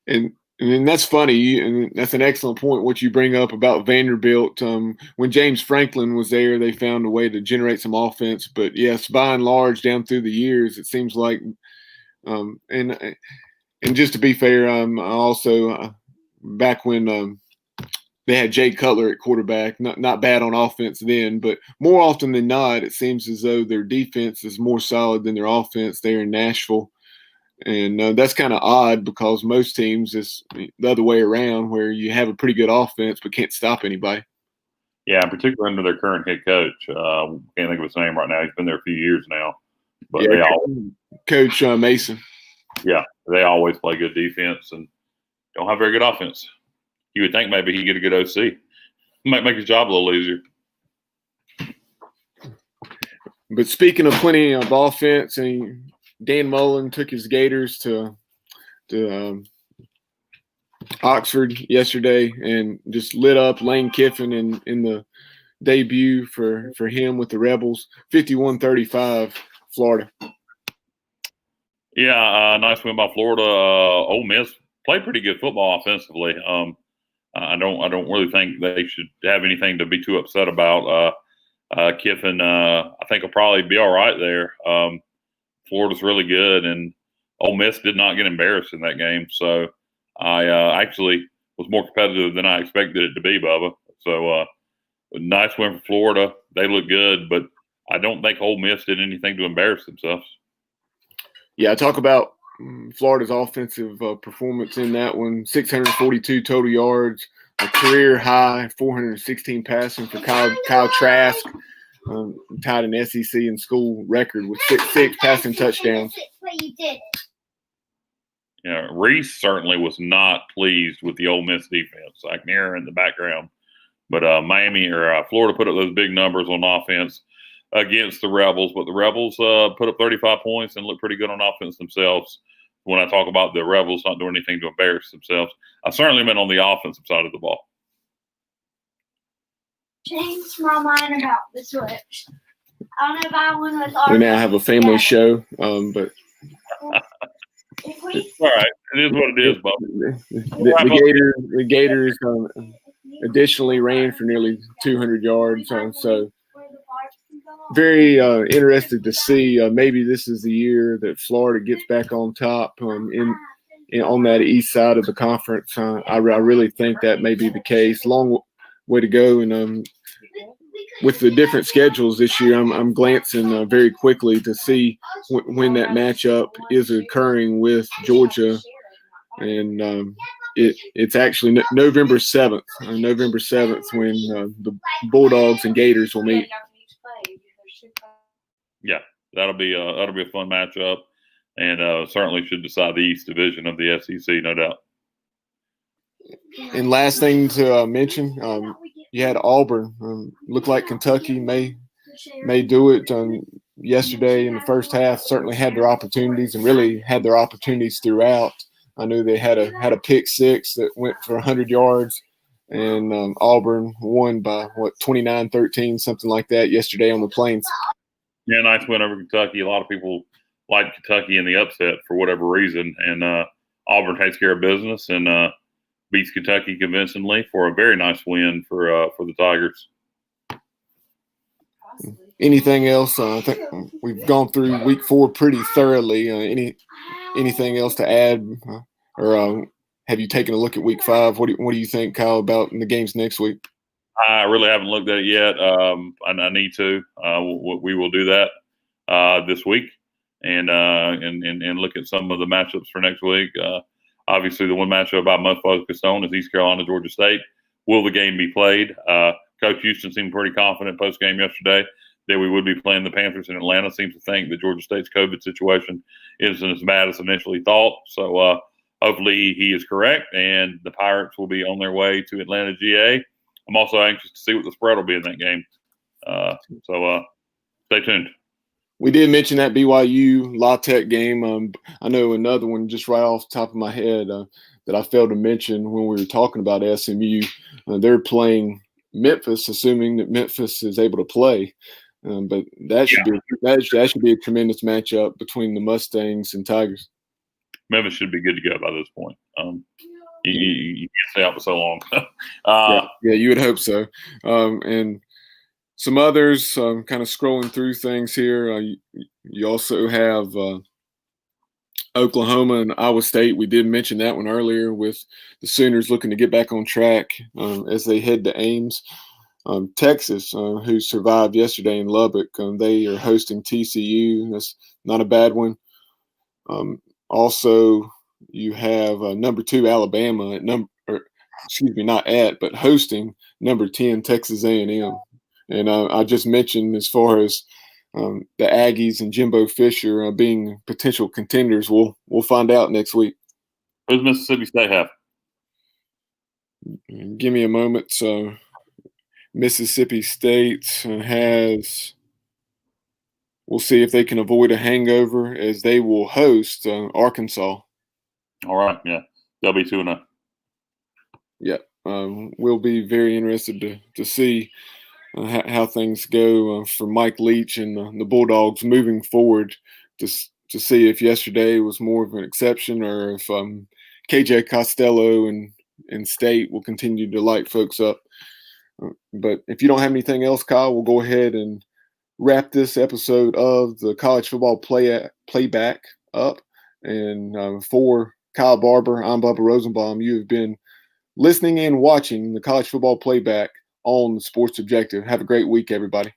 And that's funny, and that's an excellent point, what you bring up about Vanderbilt. When James Franklin was there, they found a way to generate some offense. But, yes, by and large, down through the years, it seems like and just to be fair, also back when they had Jay Cutler at quarterback, not bad on offense then, but more often than not, it seems as though their defense is more solid than their offense there in Nashville. And that's kind of odd because most teams is the other way around, where you have a pretty good offense but can't stop anybody. Yeah, particularly under their current head coach. Can't think of his name right now. He's been there a few years now. But yeah, Coach Mason. Yeah, they always play good defense and don't have very good offense. You would think maybe he'd get a good OC. Might make his job a little easier. But speaking of plenty of offense, Dan Mullen took his Gators to Oxford yesterday and just lit up Lane Kiffin in the debut for him with the Rebels, 51-35, Florida. Yeah, nice win by Florida. Ole Miss played pretty good football offensively. I don't really think they should have anything to be too upset about. Kiffin, I think will probably be all right there. Florida's really good, and Ole Miss did not get embarrassed in that game. So I actually was more competitive than I expected it to be, Bubba. So nice win for Florida. They look good, but I don't think Ole Miss did anything to embarrass themselves. Yeah, I talk about Florida's offensive performance in that one. 642 total yards, a career high, 416 passing for Kyle Trask, tied an SEC and school record with six passing touchdowns. Yeah, Reese certainly was not pleased with the Ole Miss defense. I can hear her in the background. But Florida put up those big numbers on offense against the Rebels, but the Rebels put up 35 points and look pretty good on offense themselves. When I talk about the Rebels not doing anything to embarrass themselves, I certainly meant on the offensive side of the ball. Changed my mind about the Switch. I don't know if I want to. We now have a family show, but All right, it is what it is, Bob. The Gators additionally ran for nearly 200 yards. So very interested to see. Maybe this is the year that Florida gets back on top on that east side of the conference. I really think that may be the case. Long way to go, and with the different schedules this year, I'm glancing very quickly to see when that matchup is occurring with Georgia, and it's actually November 7th. November 7th when the Bulldogs and Gators will meet. Yeah, that'll be a fun matchup, and certainly should decide the East Division of the SEC, no doubt. And last thing to mention, you had Auburn. Looked like Kentucky may do it. Yesterday in the first half, certainly had their opportunities and really had their opportunities throughout. I knew they had a pick six that went for 100 yards, and Auburn won by 29-13, something like that yesterday on the Plains. Yeah, nice win over Kentucky. A lot of people like Kentucky in the upset for whatever reason, and Auburn takes care of business and beats Kentucky convincingly for a very nice win for the Tigers. Anything else? I think we've gone through week 4 pretty thoroughly. Anything else to add, or have you taken a look at week 5? What do you think, Kyle, about in the games next week? I really haven't looked at it yet. I need to. We will do that this week, and look at some of the matchups for next week. Obviously, the one matchup I'm most focused on is East Carolina, Georgia State. Will the game be played? Coach Houston seemed pretty confident post game yesterday that we would be playing the Panthers in Atlanta. Seems to think that Georgia State's COVID situation isn't as bad as initially thought. So hopefully he is correct, and the Pirates will be on their way to Atlanta, GA. I'm also anxious to see what the spread will be in that game. So stay tuned. We did mention that BYU La Tech game. I know another one just right off the top of my head that I failed to mention when we were talking about SMU. They're playing Memphis, assuming that Memphis is able to play. But that should be a tremendous matchup between the Mustangs and Tigers. Memphis should be good to go by this point. You can't stay out for so long. Yeah, you would hope so. And some others, kind of scrolling through things here. You also have Oklahoma and Iowa State. We did mention that one earlier, with the Sooners looking to get back on track as they head to Ames. Texas, who survived yesterday in Lubbock, they are hosting TCU. That's not a bad one. Also, you have number 2 Alabama but hosting number 10 Texas A&M. And I just mentioned, as far as the Aggies and Jimbo Fisher being potential contenders, we'll find out next week. Who's Mississippi State have? Give me a moment. So Mississippi State has. We'll see if they can avoid a hangover, as they will host Arkansas. All right, yeah, they'll be 2-0. Yeah, we'll be very interested to see how things go for Mike Leach and the Bulldogs moving forward, to see if yesterday was more of an exception, or if KJ Costello and State will continue to light folks up. But if you don't have anything else, Kyle, we'll go ahead and wrap this episode of the College Football Playback up. And for Kyle Barber, I'm Bubba Rosenbaum. You have been listening and watching the College Football Playback on the Sports Objective. Have a great week, everybody.